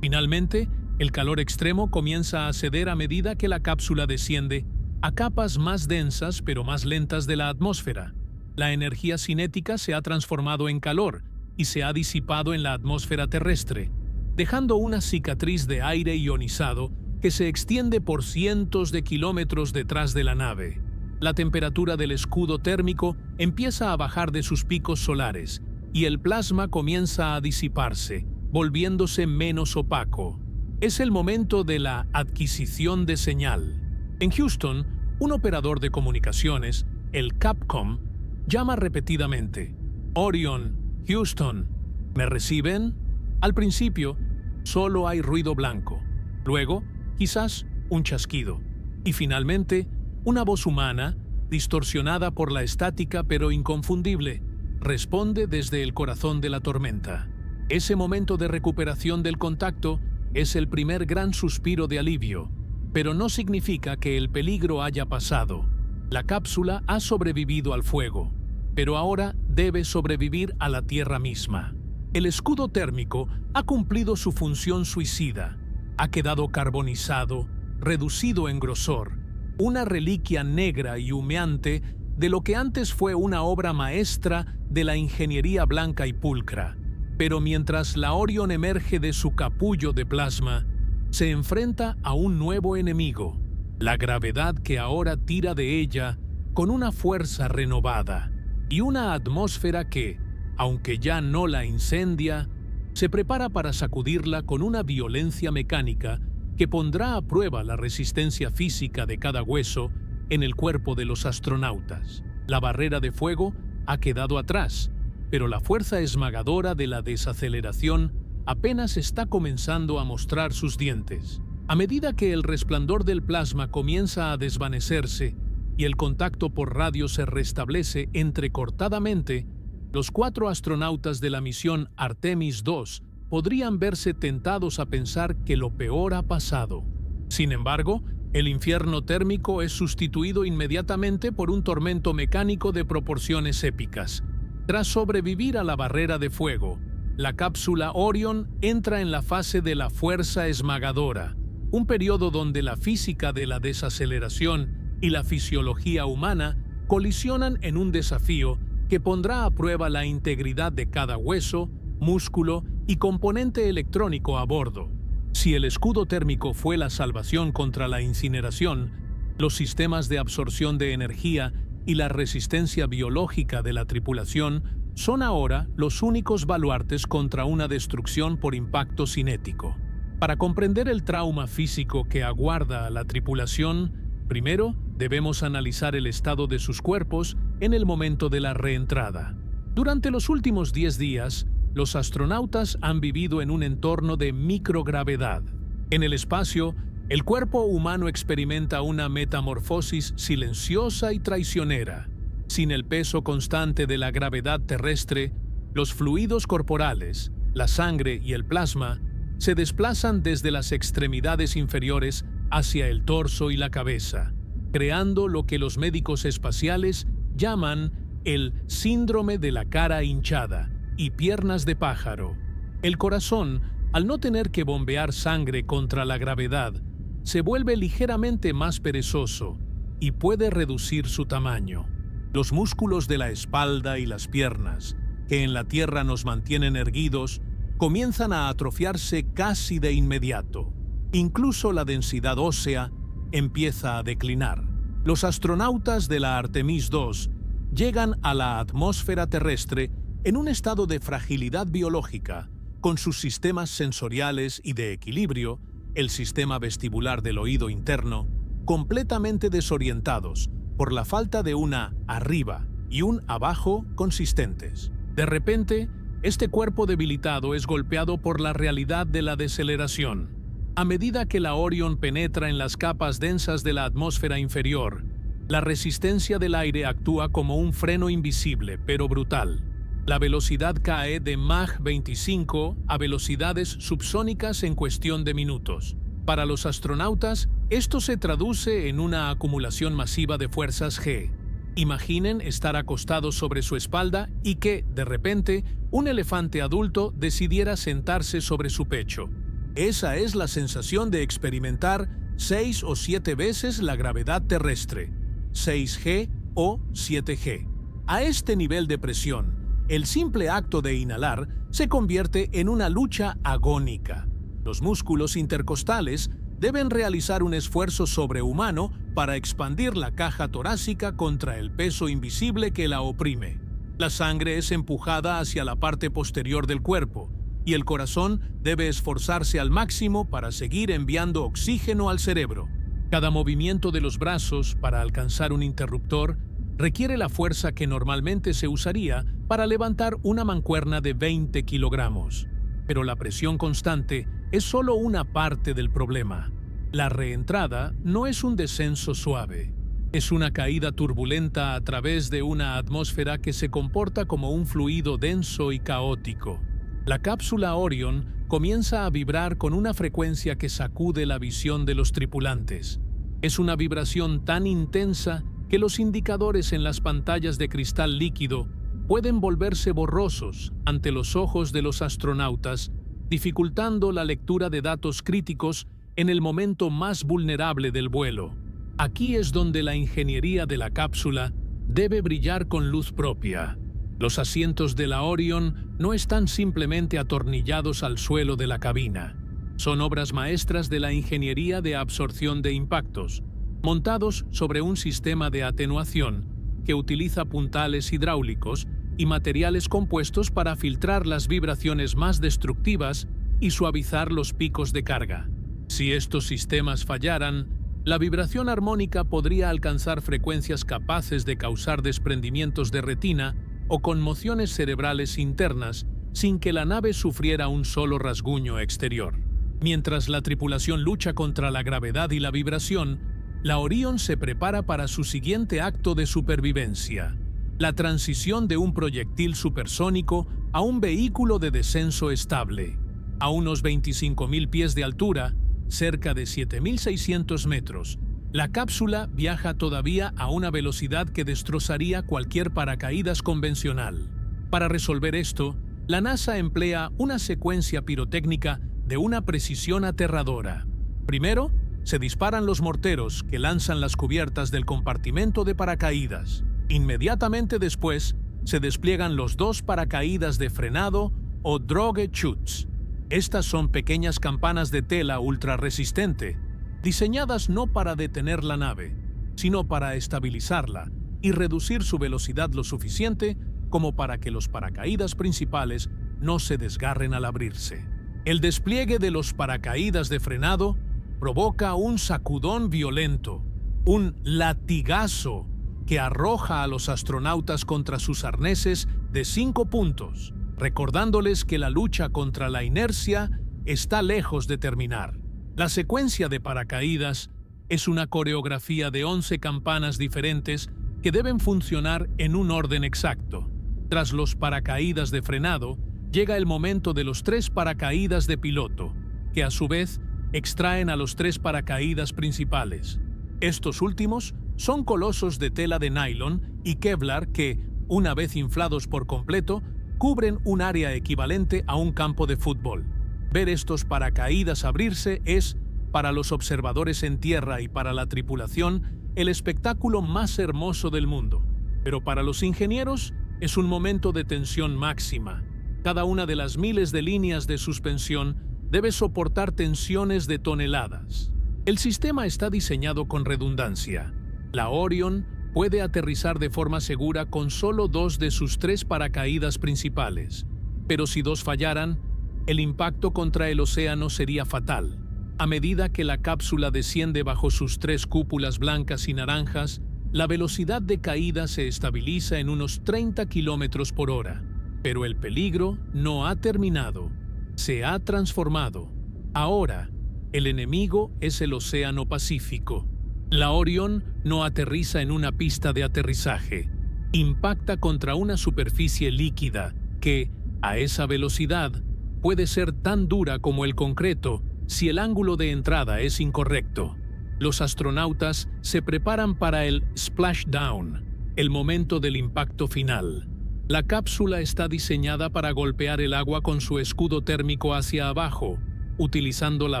Finalmente, el calor extremo comienza a ceder a medida que la cápsula desciende a capas más densas pero más lentas de la atmósfera. La energía cinética se ha transformado en calor y se ha disipado en la atmósfera terrestre, dejando una cicatriz de aire ionizado que se extiende por cientos de kilómetros detrás de la nave. La temperatura del escudo térmico empieza a bajar de sus picos solares y el plasma comienza a disiparse, volviéndose menos opaco. Es el momento de la adquisición de señal. En Houston, un operador de comunicaciones, el Capcom, llama repetidamente: Orion, Houston, ¿me reciben? Al principio, solo hay ruido blanco. Luego, quizás un chasquido. Y finalmente, una voz humana, distorsionada por la estática pero inconfundible, responde desde el corazón de la tormenta. Ese momento de recuperación del contacto es el primer gran suspiro de alivio, pero no significa que el peligro haya pasado. La cápsula ha sobrevivido al fuego, pero ahora debe sobrevivir a la Tierra misma. El escudo térmico ha cumplido su función suicida. Ha quedado carbonizado, reducido en grosor, una reliquia negra y humeante de lo que antes fue una obra maestra de la ingeniería blanca y pulcra. Pero mientras la Orion emerge de su capullo de plasma, se enfrenta a un nuevo enemigo, la gravedad que ahora tira de ella con una fuerza renovada y una atmósfera que, aunque ya no la incendia, se prepara para sacudirla con una violencia mecánica que pondrá a prueba la resistencia física de cada hueso en el cuerpo de los astronautas. La barrera de fuego ha quedado atrás, pero la fuerza esmagadora de la desaceleración apenas está comenzando a mostrar sus dientes. A medida que el resplandor del plasma comienza a desvanecerse y el contacto por radio se restablece entrecortadamente, los 4 astronautas de la misión Artemis II podrían verse tentados a pensar que lo peor ha pasado. Sin embargo, el infierno térmico es sustituido inmediatamente por un tormento mecánico de proporciones épicas. Tras sobrevivir a la barrera de fuego, la cápsula Orion entra en la fase de la fuerza esmagadora, un periodo donde la física de la desaceleración y la fisiología humana colisionan en un desafío que pondrá a prueba la integridad de cada hueso, músculo y componente electrónico a bordo. Si el escudo térmico fue la salvación contra la incineración, los sistemas de absorción de energía y la resistencia biológica de la tripulación son ahora los únicos baluartes contra una destrucción por impacto cinético. Para comprender el trauma físico que aguarda a la tripulación, primero debemos analizar el estado de sus cuerpos en el momento de la reentrada. Durante los últimos 10 días, los astronautas han vivido en un entorno de microgravedad. En el espacio, el cuerpo humano experimenta una metamorfosis silenciosa y traicionera. Sin el peso constante de la gravedad terrestre, los fluidos corporales, la sangre y el plasma se desplazan desde las extremidades inferiores hacia el torso y la cabeza, creando lo que los médicos espaciales llaman el síndrome de la cara hinchada y piernas de pájaro. El corazón, al no tener que bombear sangre contra la gravedad, se vuelve ligeramente más perezoso y puede reducir su tamaño. Los músculos de la espalda y las piernas, que en la Tierra nos mantienen erguidos, comienzan a atrofiarse casi de inmediato. Incluso la densidad ósea empieza a declinar. Los astronautas de la Artemis II llegan a la atmósfera terrestre en un estado de fragilidad biológica, con sus sistemas sensoriales y de equilibrio, el sistema vestibular del oído interno, completamente desorientados por la falta de una arriba y un abajo consistentes. De repente, este cuerpo debilitado es golpeado por la realidad de la deceleración. A medida que la Orion penetra en las capas densas de la atmósfera inferior, la resistencia del aire actúa como un freno invisible pero brutal. La velocidad cae de Mach 25 a velocidades subsónicas en cuestión de minutos. Para los astronautas, esto se traduce en una acumulación masiva de fuerzas G. Imaginen estar acostados sobre su espalda y que, de repente, un elefante adulto decidiera sentarse sobre su pecho. Esa es la sensación de experimentar 6 o 7 veces la gravedad terrestre, 6G o 7G. A este nivel de presión, el simple acto de inhalar se convierte en una lucha agónica. Los músculos intercostales deben realizar un esfuerzo sobrehumano para expandir la caja torácica contra el peso invisible que la oprime. La sangre es empujada hacia la parte posterior del cuerpo y el corazón debe esforzarse al máximo para seguir enviando oxígeno al cerebro. Cada movimiento de los brazos para alcanzar un interruptor requiere la fuerza que normalmente se usaría para levantar una mancuerna de 20 kilogramos. Pero la presión constante es solo una parte del problema. La reentrada no es un descenso suave. Es una caída turbulenta a través de una atmósfera que se comporta como un fluido denso y caótico. La cápsula Orion comienza a vibrar con una frecuencia que sacude la visión de los tripulantes. Es una vibración tan intensa que los indicadores en las pantallas de cristal líquido pueden volverse borrosos ante los ojos de los astronautas, dificultando la lectura de datos críticos en el momento más vulnerable del vuelo. Aquí es donde la ingeniería de la cápsula debe brillar con luz propia. Los asientos de la Orion no están simplemente atornillados al suelo de la cabina. Son obras maestras de la ingeniería de absorción de impactos, montados sobre un sistema de atenuación que utiliza puntales hidráulicos y materiales compuestos para filtrar las vibraciones más destructivas y suavizar los picos de carga. Si estos sistemas fallaran, la vibración armónica podría alcanzar frecuencias capaces de causar desprendimientos de retina o conmociones cerebrales internas sin que la nave sufriera un solo rasguño exterior. Mientras la tripulación lucha contra la gravedad y la vibración, la Orion se prepara para su siguiente acto de supervivencia: la transición de un proyectil supersónico a un vehículo de descenso estable. A unos 25.000 pies de altura, cerca de 7.600 metros, la cápsula viaja todavía a una velocidad que destrozaría cualquier paracaídas convencional. Para resolver esto, la NASA emplea una secuencia pirotécnica de una precisión aterradora. Primero, se disparan los morteros que lanzan las cubiertas del compartimento de paracaídas. Inmediatamente después, se despliegan los 2 paracaídas de frenado o drogue chutes. Estas son pequeñas campanas de tela ultrarresistente, diseñadas no para detener la nave, sino para estabilizarla y reducir su velocidad lo suficiente como para que los paracaídas principales no se desgarren al abrirse. El despliegue de los paracaídas de frenado provoca un sacudón violento, un latigazo que arroja a los astronautas contra sus arneses de 5 puntos, recordándoles que la lucha contra la inercia está lejos de terminar. La secuencia de paracaídas es una coreografía de 11 campanas diferentes que deben funcionar en un orden exacto. Tras los paracaídas de frenado, llega el momento de los 3 paracaídas de piloto, que a su vez extraen a los 3 paracaídas principales. Estos últimos son colosos de tela de nylon y Kevlar que, una vez inflados por completo, cubren un área equivalente a un campo de fútbol. Ver estos paracaídas abrirse es, para los observadores en tierra y para la tripulación, el espectáculo más hermoso del mundo. Pero para los ingenieros es un momento de tensión máxima. Cada una de las miles de líneas de suspensión debe soportar tensiones de toneladas. El sistema está diseñado con redundancia. La Orion puede aterrizar de forma segura con solo 2 de sus 3 paracaídas principales. Pero si 2 fallaran, el impacto contra el océano sería fatal. A medida que la cápsula desciende bajo sus 3 cúpulas blancas y naranjas, la velocidad de caída se estabiliza en unos 30 kilómetros por hora. Pero el peligro no ha terminado. Se ha transformado. Ahora, el enemigo es el Océano Pacífico. La Orion no aterriza en una pista de aterrizaje. Impacta contra una superficie líquida que, a esa velocidad, puede ser tan dura como el concreto si el ángulo de entrada es incorrecto. Los astronautas se preparan para el splashdown, el momento del impacto final. La cápsula está diseñada para golpear el agua con su escudo térmico hacia abajo, utilizando la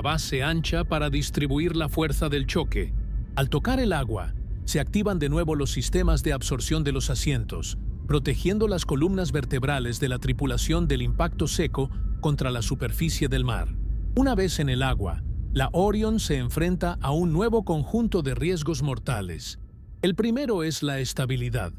base ancha para distribuir la fuerza del choque. Al tocar el agua, se activan de nuevo los sistemas de absorción de los asientos, protegiendo las columnas vertebrales de la tripulación del impacto seco contra la superficie del mar. Una vez en el agua, la Orion se enfrenta a un nuevo conjunto de riesgos mortales. El primero es la estabilidad.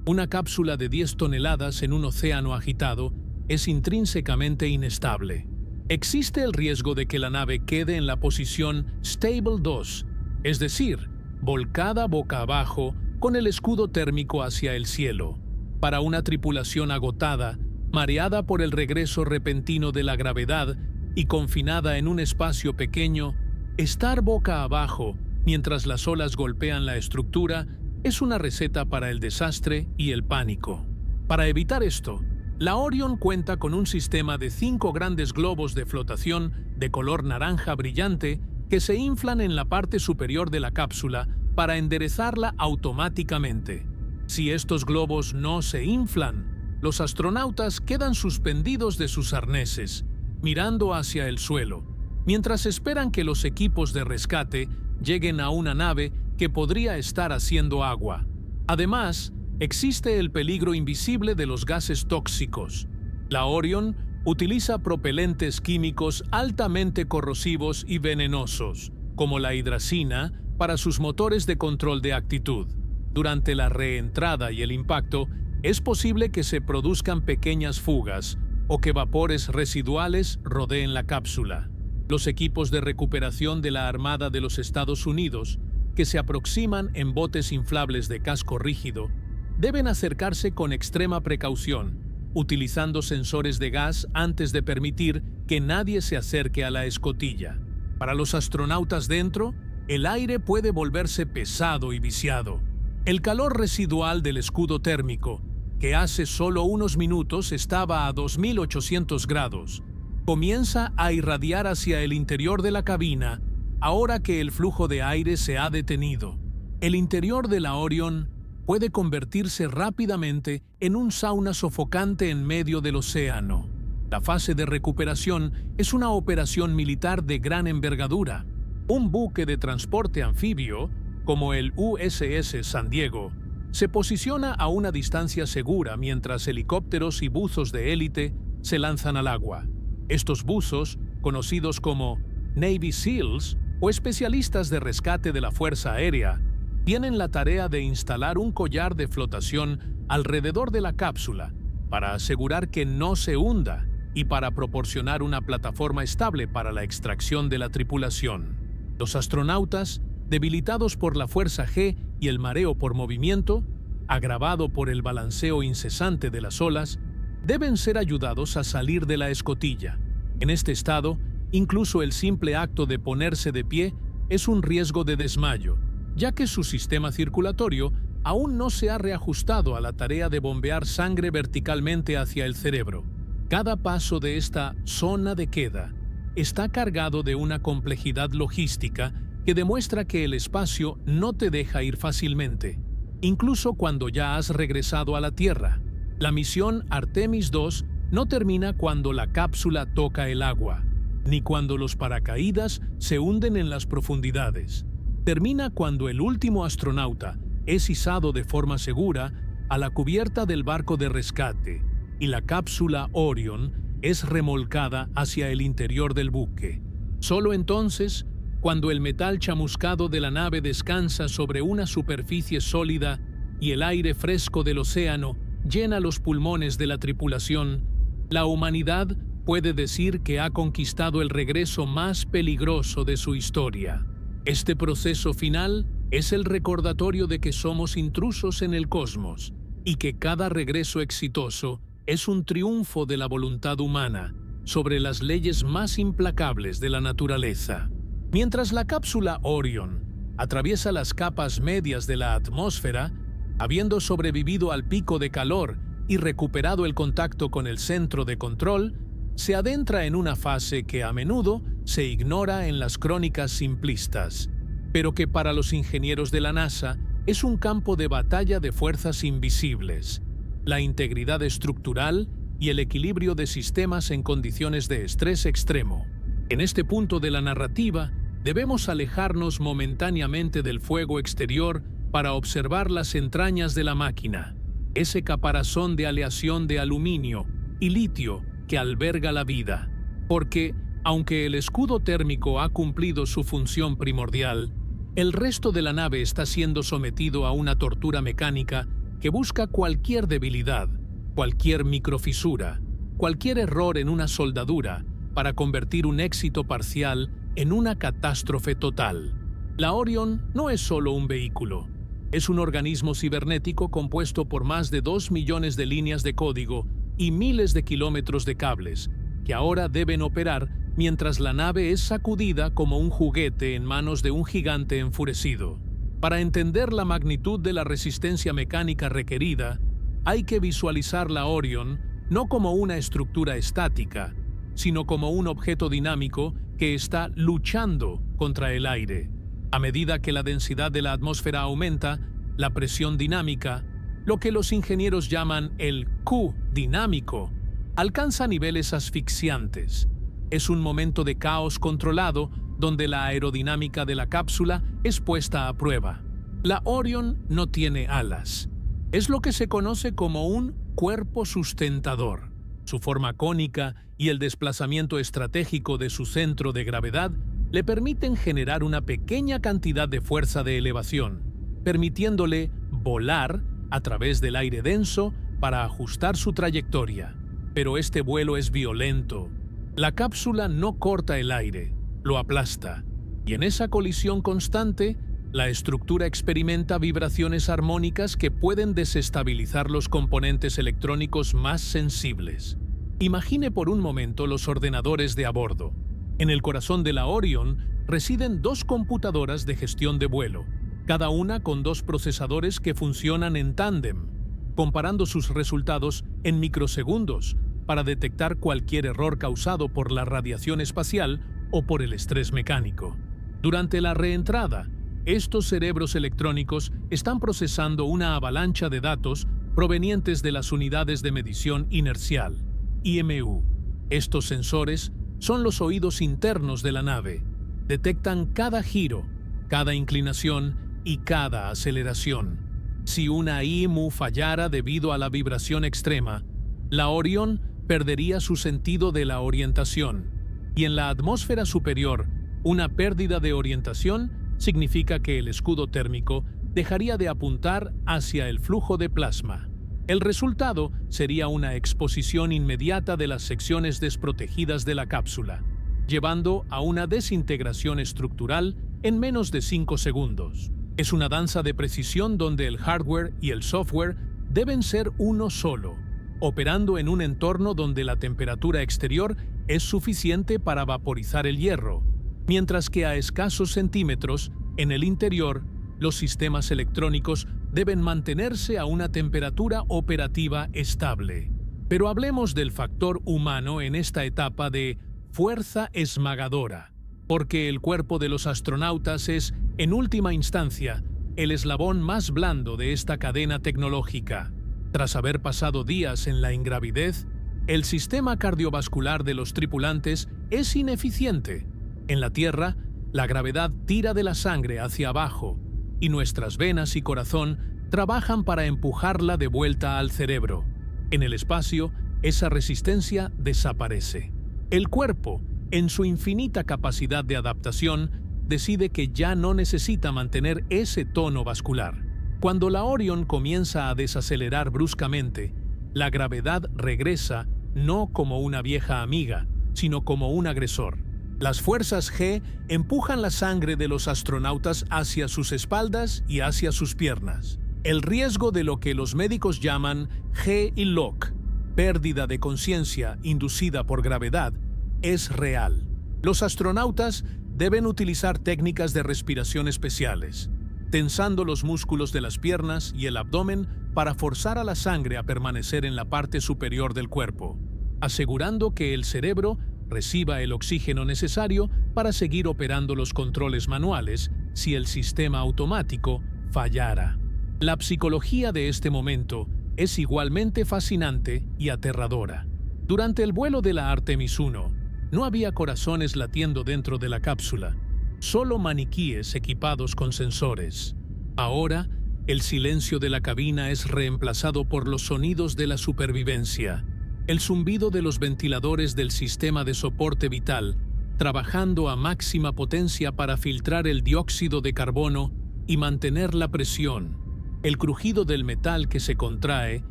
Una cápsula de 10 toneladas en un océano agitado es intrínsecamente inestable. Existe el riesgo de que la nave quede en la posición Stable 2, es decir, volcada boca abajo con el escudo térmico hacia el cielo. Para una tripulación agotada, mareada por el regreso repentino de la gravedad y confinada en un espacio pequeño, estar boca abajo mientras las olas golpean la estructura es una receta para el desastre y el pánico. Para evitar esto, la Orion cuenta con un sistema de 5 grandes globos de flotación de color naranja brillante que se inflan en la parte superior de la cápsula para enderezarla automáticamente. Si estos globos no se inflan, los astronautas quedan suspendidos de sus arneses, mirando hacia el suelo, mientras esperan que los equipos de rescate lleguen a una nave que podría estar haciendo agua. Además, existe el peligro invisible de los gases tóxicos. La Orion utiliza propelentes químicos altamente corrosivos y venenosos, como la hidracina, para sus motores de control de actitud. Durante la reentrada y el impacto, es posible que se produzcan pequeñas fugas o que vapores residuales rodeen la cápsula. Los equipos de recuperación de la Armada de los Estados Unidos, que se aproximan en botes inflables de casco rígido, deben acercarse con extrema precaución, utilizando sensores de gas antes de permitir que nadie se acerque a la escotilla. Para los astronautas dentro, el aire puede volverse pesado y viciado. El calor residual del escudo térmico, que hace solo unos minutos estaba a 2800 grados, comienza a irradiar hacia el interior de la cabina ahora que el flujo de aire se ha detenido. El interior de la Orion puede convertirse rápidamente en un sauna sofocante en medio del océano. La fase de recuperación es una operación militar de gran envergadura. Un buque de transporte anfibio, como el USS San Diego, se posiciona a una distancia segura mientras helicópteros y buzos de élite se lanzan al agua. Estos buzos, conocidos como Navy SEALs o especialistas de rescate de la Fuerza Aérea, tienen la tarea de instalar un collar de flotación alrededor de la cápsula para asegurar que no se hunda y para proporcionar una plataforma estable para la extracción de la tripulación. Los astronautas, debilitados por la fuerza G y el mareo por movimiento, agravado por el balanceo incesante de las olas, deben ser ayudados a salir de la escotilla. En este estado, incluso el simple acto de ponerse de pie es un riesgo de desmayo, ya que su sistema circulatorio aún no se ha reajustado a la tarea de bombear sangre verticalmente hacia el cerebro. Cada paso de esta zona de queda está cargado de una complejidad logística que demuestra que el espacio no te deja ir fácilmente, incluso cuando ya has regresado a la Tierra. La misión Artemis II no termina cuando la cápsula toca el agua, ni cuando los paracaídas se hunden en las profundidades. Termina cuando el último astronauta es izado de forma segura a la cubierta del barco de rescate y la cápsula Orion es remolcada hacia el interior del buque. Solo entonces, cuando el metal chamuscado de la nave descansa sobre una superficie sólida y el aire fresco del océano llena los pulmones de la tripulación, la humanidad puede decir que ha conquistado el regreso más peligroso de su historia. Este proceso final es el recordatorio de que somos intrusos en el cosmos y que cada regreso exitoso es un triunfo de la voluntad humana sobre las leyes más implacables de la naturaleza. Mientras la cápsula Orion atraviesa las capas medias de la atmósfera, habiendo sobrevivido al pico de calor y recuperado el contacto con el centro de control, se adentra en una fase que a menudo se ignora en las crónicas simplistas, pero que para los ingenieros de la NASA es un campo de batalla de fuerzas invisibles: la integridad estructural y el equilibrio de sistemas en condiciones de estrés extremo. En este punto de la narrativa, debemos alejarnos momentáneamente del fuego exterior para observar las entrañas de la máquina, ese caparazón de aleación de aluminio y litio que alberga la vida. Porque, aunque el escudo térmico ha cumplido su función primordial, el resto de la nave está siendo sometido a una tortura mecánica que busca cualquier debilidad, cualquier microfisura, cualquier error en una soldadura para convertir un éxito parcial en una catástrofe total. La Orion no es solo un vehículo. Es un organismo cibernético compuesto por más de 2 millones de líneas de código y miles de kilómetros de cables, que ahora deben operar mientras la nave es sacudida como un juguete en manos de un gigante enfurecido. Para entender la magnitud de la resistencia mecánica requerida, hay que visualizar la Orion no como una estructura estática, sino como un objeto dinámico que está luchando contra el aire. A medida que la densidad de la atmósfera aumenta, la presión dinámica, lo que los ingenieros llaman el Q dinámico, alcanza niveles asfixiantes. Es un momento de caos controlado donde la aerodinámica de la cápsula es puesta a prueba. La Orion no tiene alas. Es lo que se conoce como un cuerpo sustentador. Su forma cónica y el desplazamiento estratégico de su centro de gravedad le permiten generar una pequeña cantidad de fuerza de elevación, permitiéndole volar a través del aire denso para ajustar su trayectoria. Pero este vuelo es violento. La cápsula no corta el aire, lo aplasta, y en esa colisión constante, la estructura experimenta vibraciones armónicas que pueden desestabilizar los componentes electrónicos más sensibles. Imagine por un momento los ordenadores de a bordo. En el corazón de la Orion residen 2 computadoras de gestión de vuelo, cada una con 2 procesadores que funcionan en tándem, comparando sus resultados en microsegundos para detectar cualquier error causado por la radiación espacial o por el estrés mecánico. Durante la reentrada, estos cerebros electrónicos están procesando una avalancha de datos provenientes de las unidades de medición inercial, IMU. Estos sensores son los oídos internos de la nave. Detectan cada giro, cada inclinación y cada aceleración. Si una IMU fallara debido a la vibración extrema, la Orion perdería su sentido de la orientación. Y en la atmósfera superior, una pérdida de orientación significa que el escudo térmico dejaría de apuntar hacia el flujo de plasma. El resultado sería una exposición inmediata de las secciones desprotegidas de la cápsula, llevando a una desintegración estructural en menos de 5 segundos. Es una danza de precisión donde el hardware y el software deben ser uno solo, operando en un entorno donde la temperatura exterior es suficiente para vaporizar el hierro, mientras que a escasos centímetros, en el interior, los sistemas electrónicos deben mantenerse a una temperatura operativa estable. Pero hablemos del factor humano en esta etapa de fuerza esmagadora, porque el cuerpo de los astronautas es, en última instancia, el eslabón más blando de esta cadena tecnológica. Tras haber pasado días en la ingravidez, el sistema cardiovascular de los tripulantes es ineficiente. En la Tierra, la gravedad tira de la sangre hacia abajo y nuestras venas y corazón trabajan para empujarla de vuelta al cerebro. En el espacio, esa resistencia desaparece. El cuerpo, en su infinita capacidad de adaptación, decide que ya no necesita mantener ese tono vascular. Cuando la Orion comienza a desacelerar bruscamente, la gravedad regresa no como una vieja amiga, sino como un agresor. Las fuerzas G empujan la sangre de los astronautas hacia sus espaldas y hacia sus piernas. El riesgo de lo que los médicos llaman G-lock, pérdida de conciencia inducida por gravedad, es real. Los astronautas deben utilizar técnicas de respiración especiales, tensando los músculos de las piernas y el abdomen para forzar a la sangre a permanecer en la parte superior del cuerpo, asegurando que el cerebro reciba el oxígeno necesario para seguir operando los controles manuales si el sistema automático fallara. La psicología de este momento es igualmente fascinante y aterradora. Durante el vuelo de la Artemis 1, no había corazones latiendo dentro de la cápsula, solo maniquíes equipados con sensores. Ahora, el silencio de la cabina es reemplazado por los sonidos de la supervivencia. El zumbido de los ventiladores del sistema de soporte vital, trabajando a máxima potencia para filtrar el dióxido de carbono y mantener la presión. el crujido del metal que se contrae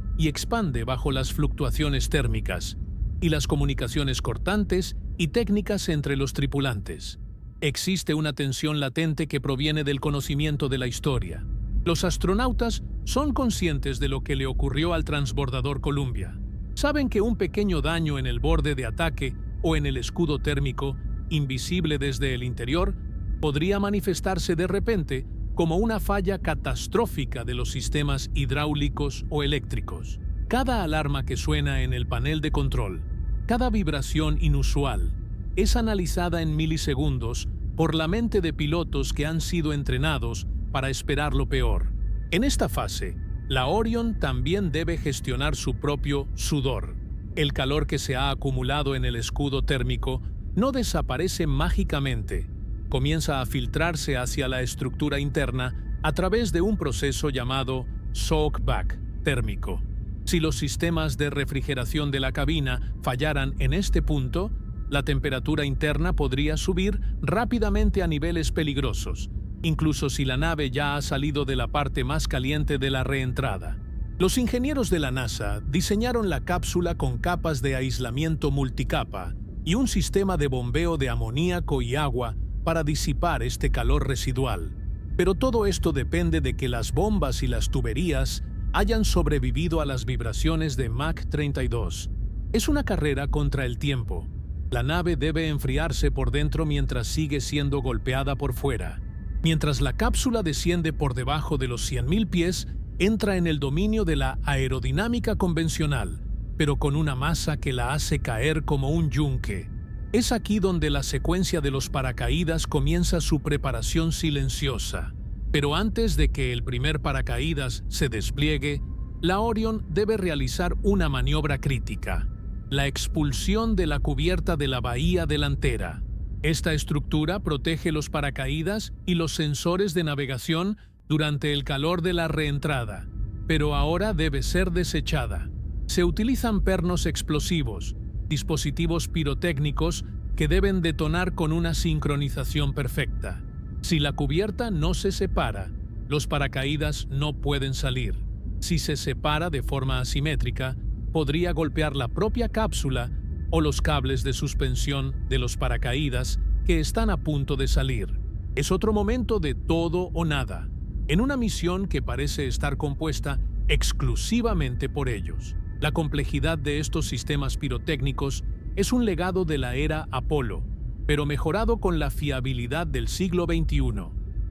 y expande bajo las fluctuaciones térmicas, y las comunicaciones cortantes y técnicas entre los tripulantes. Existe una tensión latente que proviene del conocimiento de la historia. Los astronautas son conscientes de lo que le ocurrió al transbordador Columbia. Saben que un pequeño daño en el borde de ataque o en el escudo térmico, invisible desde el interior, podría manifestarse de repente como una falla catastrófica de los sistemas hidráulicos o eléctricos. Cada alarma que suena en el panel de control, cada vibración inusual, es analizada en milisegundos por la mente de pilotos que han sido entrenados para esperar lo peor. En esta fase, la Orion también debe gestionar su propio sudor. El calor que se ha acumulado en el escudo térmico no desaparece mágicamente. Comienza a filtrarse hacia la estructura interna a través de un proceso llamado soak-back térmico. Si los sistemas de refrigeración de la cabina fallaran en este punto, la temperatura interna podría subir rápidamente a niveles peligrosos, incluso si la nave ya ha salido de la parte más caliente de la reentrada. Los ingenieros de la NASA diseñaron la cápsula con capas de aislamiento multicapa y un sistema de bombeo de amoníaco y agua para disipar este calor residual. Pero todo esto depende de que las bombas y las tuberías hayan sobrevivido a las vibraciones de Mach 32. Es una carrera contra el tiempo. La nave debe enfriarse por dentro mientras sigue siendo golpeada por fuera. Mientras la cápsula desciende por debajo de los 100.000 pies, entra en el dominio de la aerodinámica convencional, pero con una masa que la hace caer como un yunque. Es aquí donde la secuencia de los paracaídas comienza su preparación silenciosa. Pero antes de que el primer paracaídas se despliegue, la Orion debe realizar una maniobra crítica: la expulsión de la cubierta de la bahía delantera. Esta estructura protege los paracaídas y los sensores de navegación durante el calor de la reentrada, pero ahora debe ser desechada. Se utilizan pernos explosivos, dispositivos pirotécnicos que deben detonar con una sincronización perfecta. Si la cubierta no se separa, los paracaídas no pueden salir. Si se separa de forma asimétrica, podría golpear la propia cápsula o los cables de suspensión de los paracaídas que están a punto de salir. Es otro momento de todo o nada, en una misión que parece estar compuesta exclusivamente por ellos. La complejidad de estos sistemas pirotécnicos es un legado de la era Apolo, pero mejorado con la fiabilidad del siglo XXI.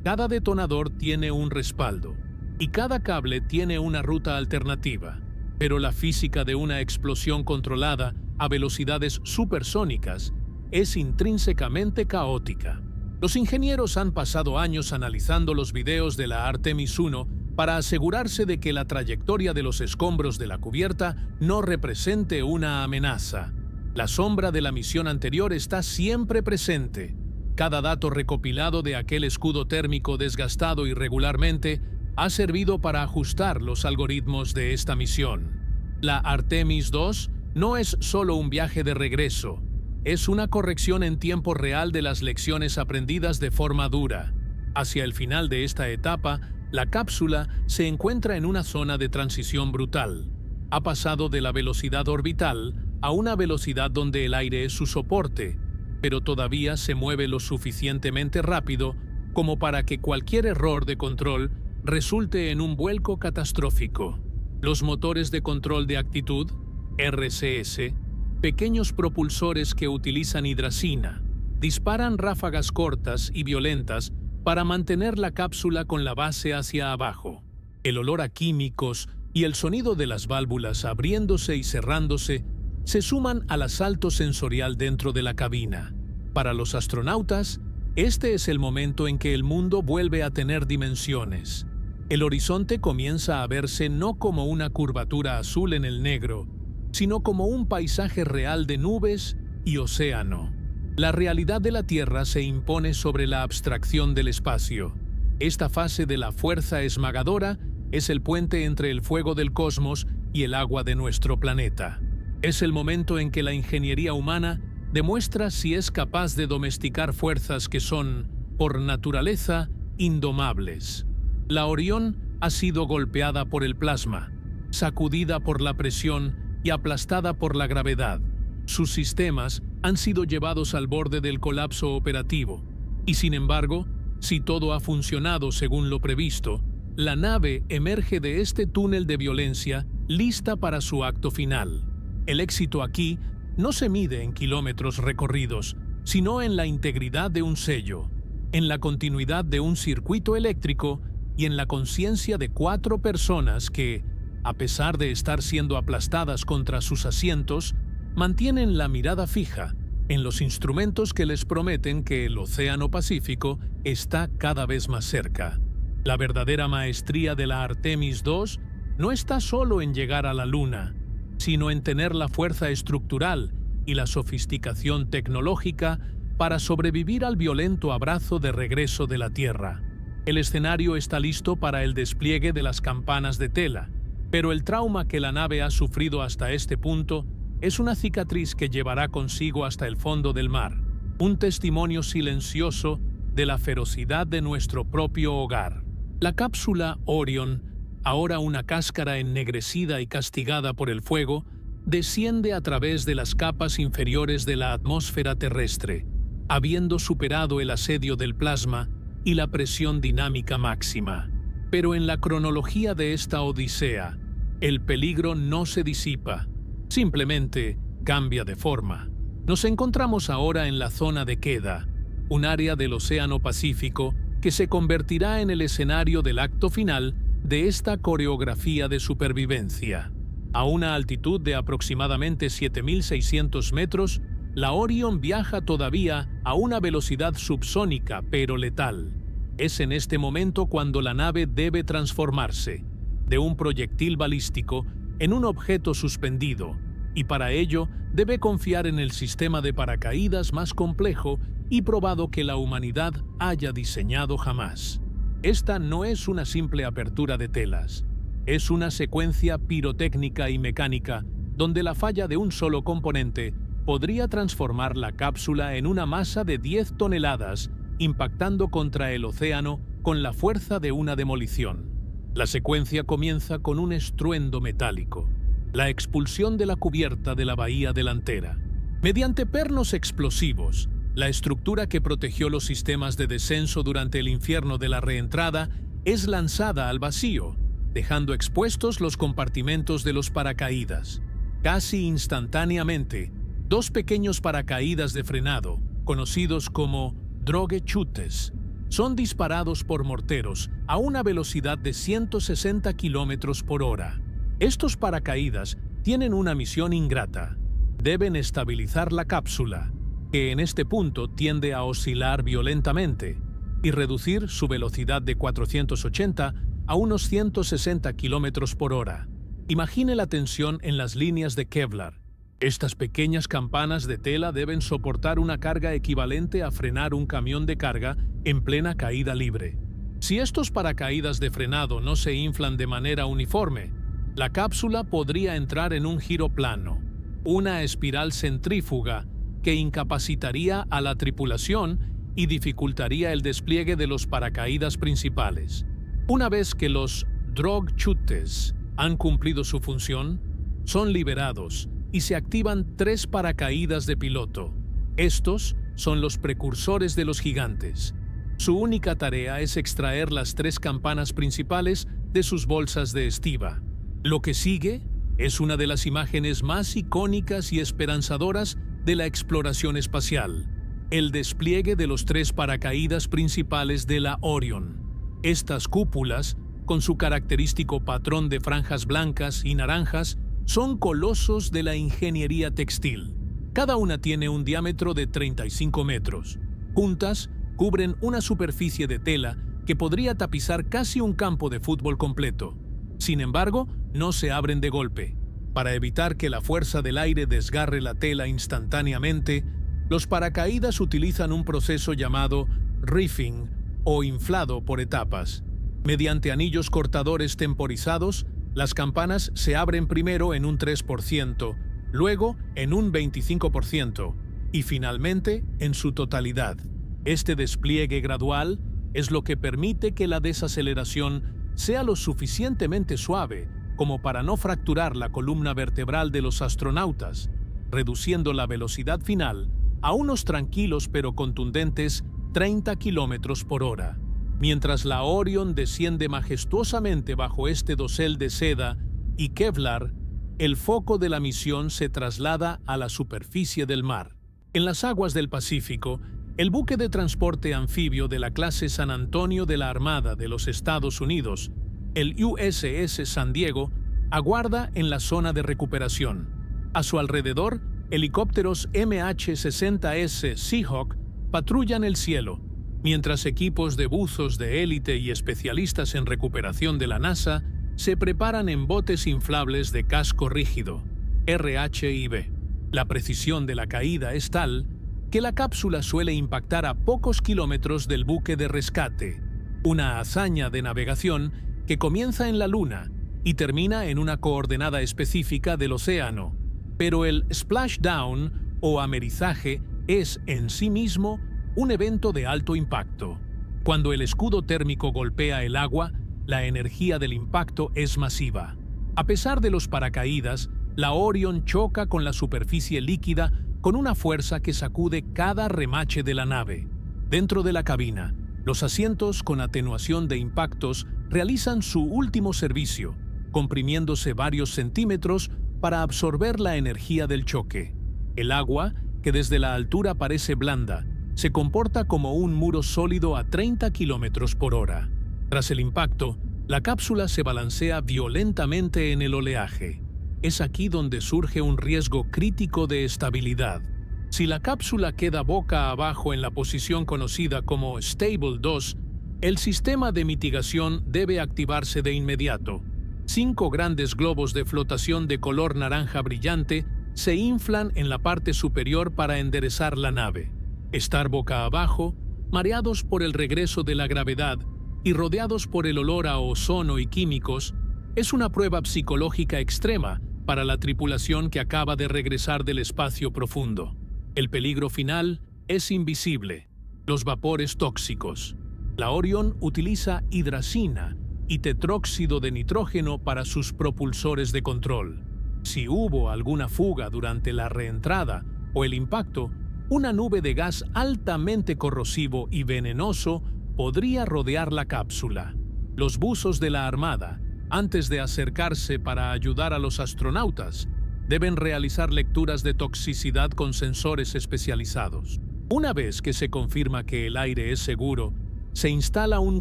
Cada detonador tiene un respaldo, y cada cable tiene una ruta alternativa. Pero la física de una explosión controlada a velocidades supersónicas es intrínsecamente caótica. Los ingenieros han pasado años analizando los videos de la Artemis 1 para asegurarse de que la trayectoria de los escombros de la cubierta no represente una amenaza. La sombra de la misión anterior está siempre presente. Cada dato recopilado de aquel escudo térmico desgastado irregularmente ha servido para ajustar los algoritmos de esta misión. La Artemis 2 no es solo un viaje de regreso, es una corrección en tiempo real de las lecciones aprendidas de forma dura. Hacia el final de esta etapa, la cápsula se encuentra en una zona de transición brutal. Ha pasado de la velocidad orbital a una velocidad donde el aire es su soporte, pero todavía se mueve lo suficientemente rápido como para que cualquier error de control resulte en un vuelco catastrófico. Los motores de control de actitud, RCS, pequeños propulsores que utilizan hidracina, disparan ráfagas cortas y violentas para mantener la cápsula con la base hacia abajo. El olor a químicos y el sonido de las válvulas abriéndose y cerrándose se suman al asalto sensorial dentro de la cabina. Para los astronautas, este es el momento en que el mundo vuelve a tener dimensiones. El horizonte comienza a verse no como una curvatura azul en el negro, sino como un paisaje real de nubes y océano. La realidad de la Tierra se impone sobre la abstracción del espacio. Esta fase de la fuerza esmagadora es el puente entre el fuego del cosmos y el agua de nuestro planeta. Es el momento en que la ingeniería humana demuestra si es capaz de domesticar fuerzas que son, por naturaleza, indomables. La Orión ha sido golpeada por el plasma, sacudida por la presión y aplastada por la gravedad. Sus sistemas han sido llevados al borde del colapso operativo. Y sin embargo, si todo ha funcionado según lo previsto, la nave emerge de este túnel de violencia lista para su acto final. El éxito aquí no se mide en kilómetros recorridos, sino en la integridad de un sello, en la continuidad de un circuito eléctrico y en la conciencia de 4 personas que, a pesar de estar siendo aplastadas contra sus asientos, mantienen la mirada fija en los instrumentos que les prometen que el Océano Pacífico está cada vez más cerca. La verdadera maestría de la Artemis II no está solo en llegar a la Luna, sino en tener la fuerza estructural y la sofisticación tecnológica para sobrevivir al violento abrazo de regreso de la Tierra. El escenario está listo para el despliegue de las campanas de tela, pero el trauma que la nave ha sufrido hasta este punto es una cicatriz que llevará consigo hasta el fondo del mar, un testimonio silencioso de la ferocidad de nuestro propio hogar. La cápsula Orion, ahora una cáscara ennegrecida y castigada por el fuego, desciende a través de las capas inferiores de la atmósfera terrestre, habiendo superado el asedio del plasma y la presión dinámica máxima. Pero en la cronología de esta odisea, el peligro no se disipa, simplemente cambia de forma. Nos encontramos ahora en la zona de queda, un área del Océano Pacífico que se convertirá en el escenario del acto final de esta coreografía de supervivencia. A una altitud de aproximadamente 7.600 metros, la Orion viaja todavía a una velocidad subsónica pero letal. Es en este momento cuando la nave debe transformarse de un proyectil balístico en un objeto suspendido, y para ello debe confiar en el sistema de paracaídas más complejo y probado que la humanidad haya diseñado jamás. Esta no es una simple apertura de telas, es una secuencia pirotécnica y mecánica donde la falla de un solo componente podría transformar la cápsula en una masa de 10 toneladas, impactando contra el océano con la fuerza de una demolición. La secuencia comienza con un estruendo metálico, la expulsión de la cubierta de la bahía delantera. Mediante pernos explosivos, la estructura que protegió los sistemas de descenso durante el infierno de la reentrada es lanzada al vacío, dejando expuestos los compartimentos de los paracaídas. Casi instantáneamente, 2 pequeños paracaídas de frenado, conocidos como droguechutes, son disparados por morteros a una velocidad de 160 km por hora. Estos paracaídas tienen una misión ingrata. Deben estabilizar la cápsula, que en este punto tiende a oscilar violentamente, y reducir su velocidad de 480 a unos 160 km por hora. Imagine la tensión en las líneas de Kevlar. Estas pequeñas campanas de tela deben soportar una carga equivalente a frenar un camión de carga en plena caída libre. Si estos paracaídas de frenado no se inflan de manera uniforme, la cápsula podría entrar en un giro plano, una espiral centrífuga que incapacitaría a la tripulación y dificultaría el despliegue de los paracaídas principales. Una vez que los droguechutes han cumplido su función, son liberados y se activan 3 paracaídas de piloto. Estos son los precursores de los gigantes. Su única tarea es extraer las 3 campanas principales de sus bolsas de estiba. Lo que sigue es una de las imágenes más icónicas y esperanzadoras de la exploración espacial: el despliegue de los 3 paracaídas principales de la Orion. Estas cúpulas, con su característico patrón de franjas blancas y naranjas, son colosos de la ingeniería textil. Cada una tiene un diámetro de 35 metros. Juntas, cubren una superficie de tela que podría tapizar casi un campo de fútbol completo. Sin embargo, no se abren de golpe. Para evitar que la fuerza del aire desgarre la tela instantáneamente, los paracaídas utilizan un proceso llamado reefing o inflado por etapas. Mediante anillos cortadores temporizados, las campanas se abren primero en un 3%, luego en un 25% y finalmente en su totalidad. Este despliegue gradual es lo que permite que la desaceleración sea lo suficientemente suave como para no fracturar la columna vertebral de los astronautas, reduciendo la velocidad final a unos tranquilos pero contundentes 30 kilómetros por hora. Mientras la Orion desciende majestuosamente bajo este dosel de seda y Kevlar, el foco de la misión se traslada a la superficie del mar. En las aguas del Pacífico, el buque de transporte anfibio de la clase San Antonio de la Armada de los Estados Unidos, el USS San Diego, aguarda en la zona de recuperación. A su alrededor, helicópteros MH-60S Seahawk patrullan el cielo, mientras equipos de buzos de élite y especialistas en recuperación de la NASA se preparan en botes inflables de casco rígido, RHIB. La precisión de la caída es tal que la cápsula suele impactar a pocos kilómetros del buque de rescate, una hazaña de navegación que comienza en la Luna y termina en una coordenada específica del océano. Pero el splashdown o amerizaje es en sí mismo un evento de alto impacto. Cuando el escudo térmico golpea el agua, la energía del impacto es masiva. A pesar de los paracaídas, la Orion choca con la superficie líquida con una fuerza que sacude cada remache de la nave. Dentro de la cabina, los asientos con atenuación de impactos realizan su último servicio, comprimiéndose varios centímetros para absorber la energía del choque. El agua, que desde la altura parece blanda, se comporta como un muro sólido a 30 kilómetros por hora. Tras el impacto, la cápsula se balancea violentamente en el oleaje. Es aquí donde surge un riesgo crítico de estabilidad. Si la cápsula queda boca abajo en la posición conocida como Stable 2, el sistema de mitigación debe activarse de inmediato. 5 grandes globos de flotación de color naranja brillante se inflan en la parte superior para enderezar la nave. Estar boca abajo, mareados por el regreso de la gravedad y rodeados por el olor a ozono y químicos, es una prueba psicológica extrema para la tripulación que acaba de regresar del espacio profundo. El peligro final es invisible: los vapores tóxicos. La Orion utiliza hidracina y tetróxido de nitrógeno para sus propulsores de control. Si hubo alguna fuga durante la reentrada o el impacto, una nube de gas altamente corrosivo y venenoso podría rodear la cápsula. Los buzos de la Armada, antes de acercarse para ayudar a los astronautas, deben realizar lecturas de toxicidad con sensores especializados. Una vez que se confirma que el aire es seguro, se instala un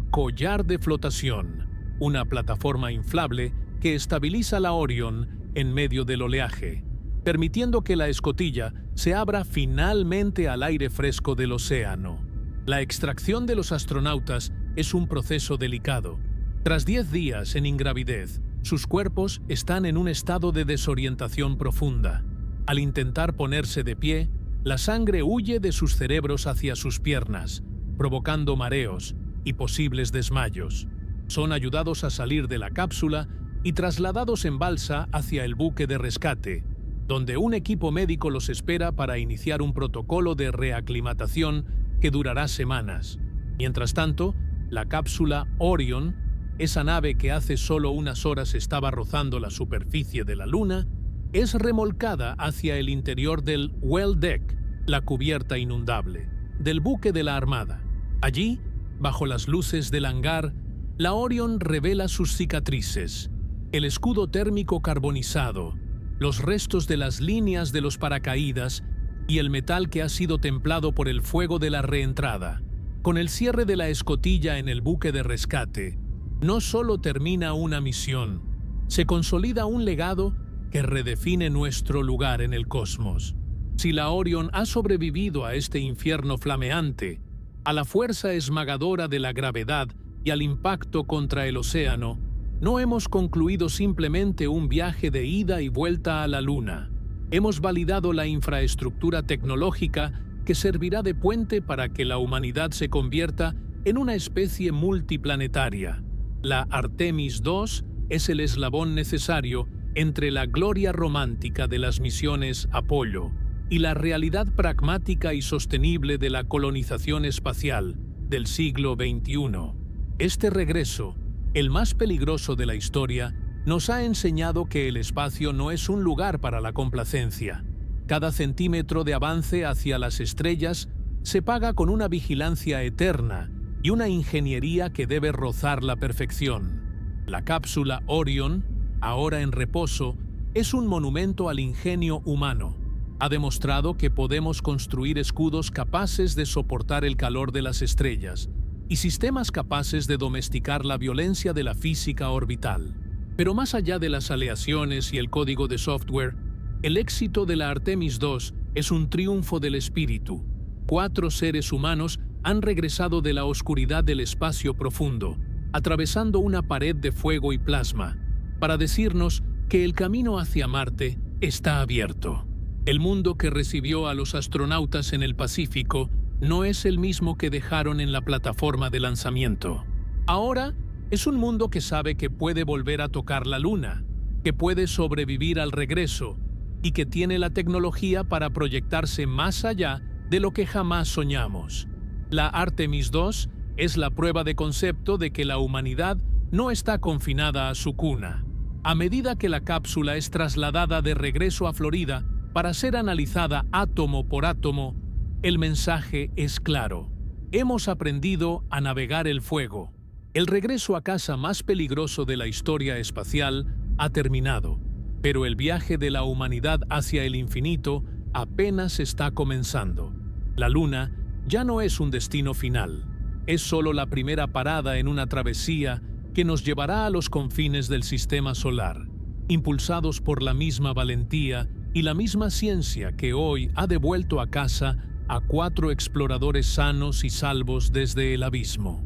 collar de flotación, una plataforma inflable que estabiliza la Orion en medio del oleaje, permitiendo que la escotilla se abra finalmente al aire fresco del océano. La extracción de los astronautas es un proceso delicado. Tras 10 días en ingravidez, sus cuerpos están en un estado de desorientación profunda. Al intentar ponerse de pie, la sangre huye de sus cerebros hacia sus piernas, provocando mareos y posibles desmayos. Son ayudados a salir de la cápsula y trasladados en balsa hacia el buque de rescate, donde un equipo médico los espera para iniciar un protocolo de reaclimatación que durará semanas. Mientras tanto, la cápsula Orion, esa nave que hace solo unas horas estaba rozando la superficie de la Luna, es remolcada hacia el interior del well deck, la cubierta inundable, del buque de la Armada. Allí, bajo las luces del hangar, la Orion revela sus cicatrices, el escudo térmico carbonizado, los restos de las líneas de los paracaídas y el metal que ha sido templado por el fuego de la reentrada. Con el cierre de la escotilla en el buque de rescate, no solo termina una misión, se consolida un legado que redefine nuestro lugar en el cosmos. Si la Orion ha sobrevivido a este infierno flameante, a la fuerza esmagadora de la gravedad y al impacto contra el océano, no hemos concluido simplemente un viaje de ida y vuelta a la Luna. Hemos validado la infraestructura tecnológica que servirá de puente para que la humanidad se convierta en una especie multiplanetaria. La Artemis II es el eslabón necesario entre la gloria romántica de las misiones Apolo y la realidad pragmática y sostenible de la colonización espacial del siglo XXI. Este regreso el más peligroso de la historia, nos ha enseñado que el espacio no es un lugar para la complacencia. Cada centímetro de avance hacia las estrellas se paga con una vigilancia eterna y una ingeniería que debe rozar la perfección. La cápsula Orion, ahora en reposo, es un monumento al ingenio humano. Ha demostrado que podemos construir escudos capaces de soportar el calor de las estrellas y sistemas capaces de domesticar la violencia de la física orbital. Pero más allá de las aleaciones y el código de software, el éxito de la Artemis II es un triunfo del espíritu. 4 seres humanos han regresado de la oscuridad del espacio profundo, atravesando una pared de fuego y plasma, para decirnos que el camino hacia Marte está abierto. El mundo que recibió a los astronautas en el Pacífico no es el mismo que dejaron en la plataforma de lanzamiento. Ahora es un mundo que sabe que puede volver a tocar la Luna, que puede sobrevivir al regreso y que tiene la tecnología para proyectarse más allá de lo que jamás soñamos. La Artemis II es la prueba de concepto de que la humanidad no está confinada a su cuna. A medida que la cápsula es trasladada de regreso a Florida para ser analizada átomo por átomo, el mensaje es claro. Hemos aprendido a navegar el fuego. El regreso a casa más peligroso de la historia espacial ha terminado, pero el viaje de la humanidad hacia el infinito apenas está comenzando. La Luna ya no es un destino final, es solo la primera parada en una travesía que nos llevará a los confines del sistema solar, impulsados por la misma valentía y la misma ciencia que hoy ha devuelto a casa a 4 exploradores sanos y salvos desde el abismo.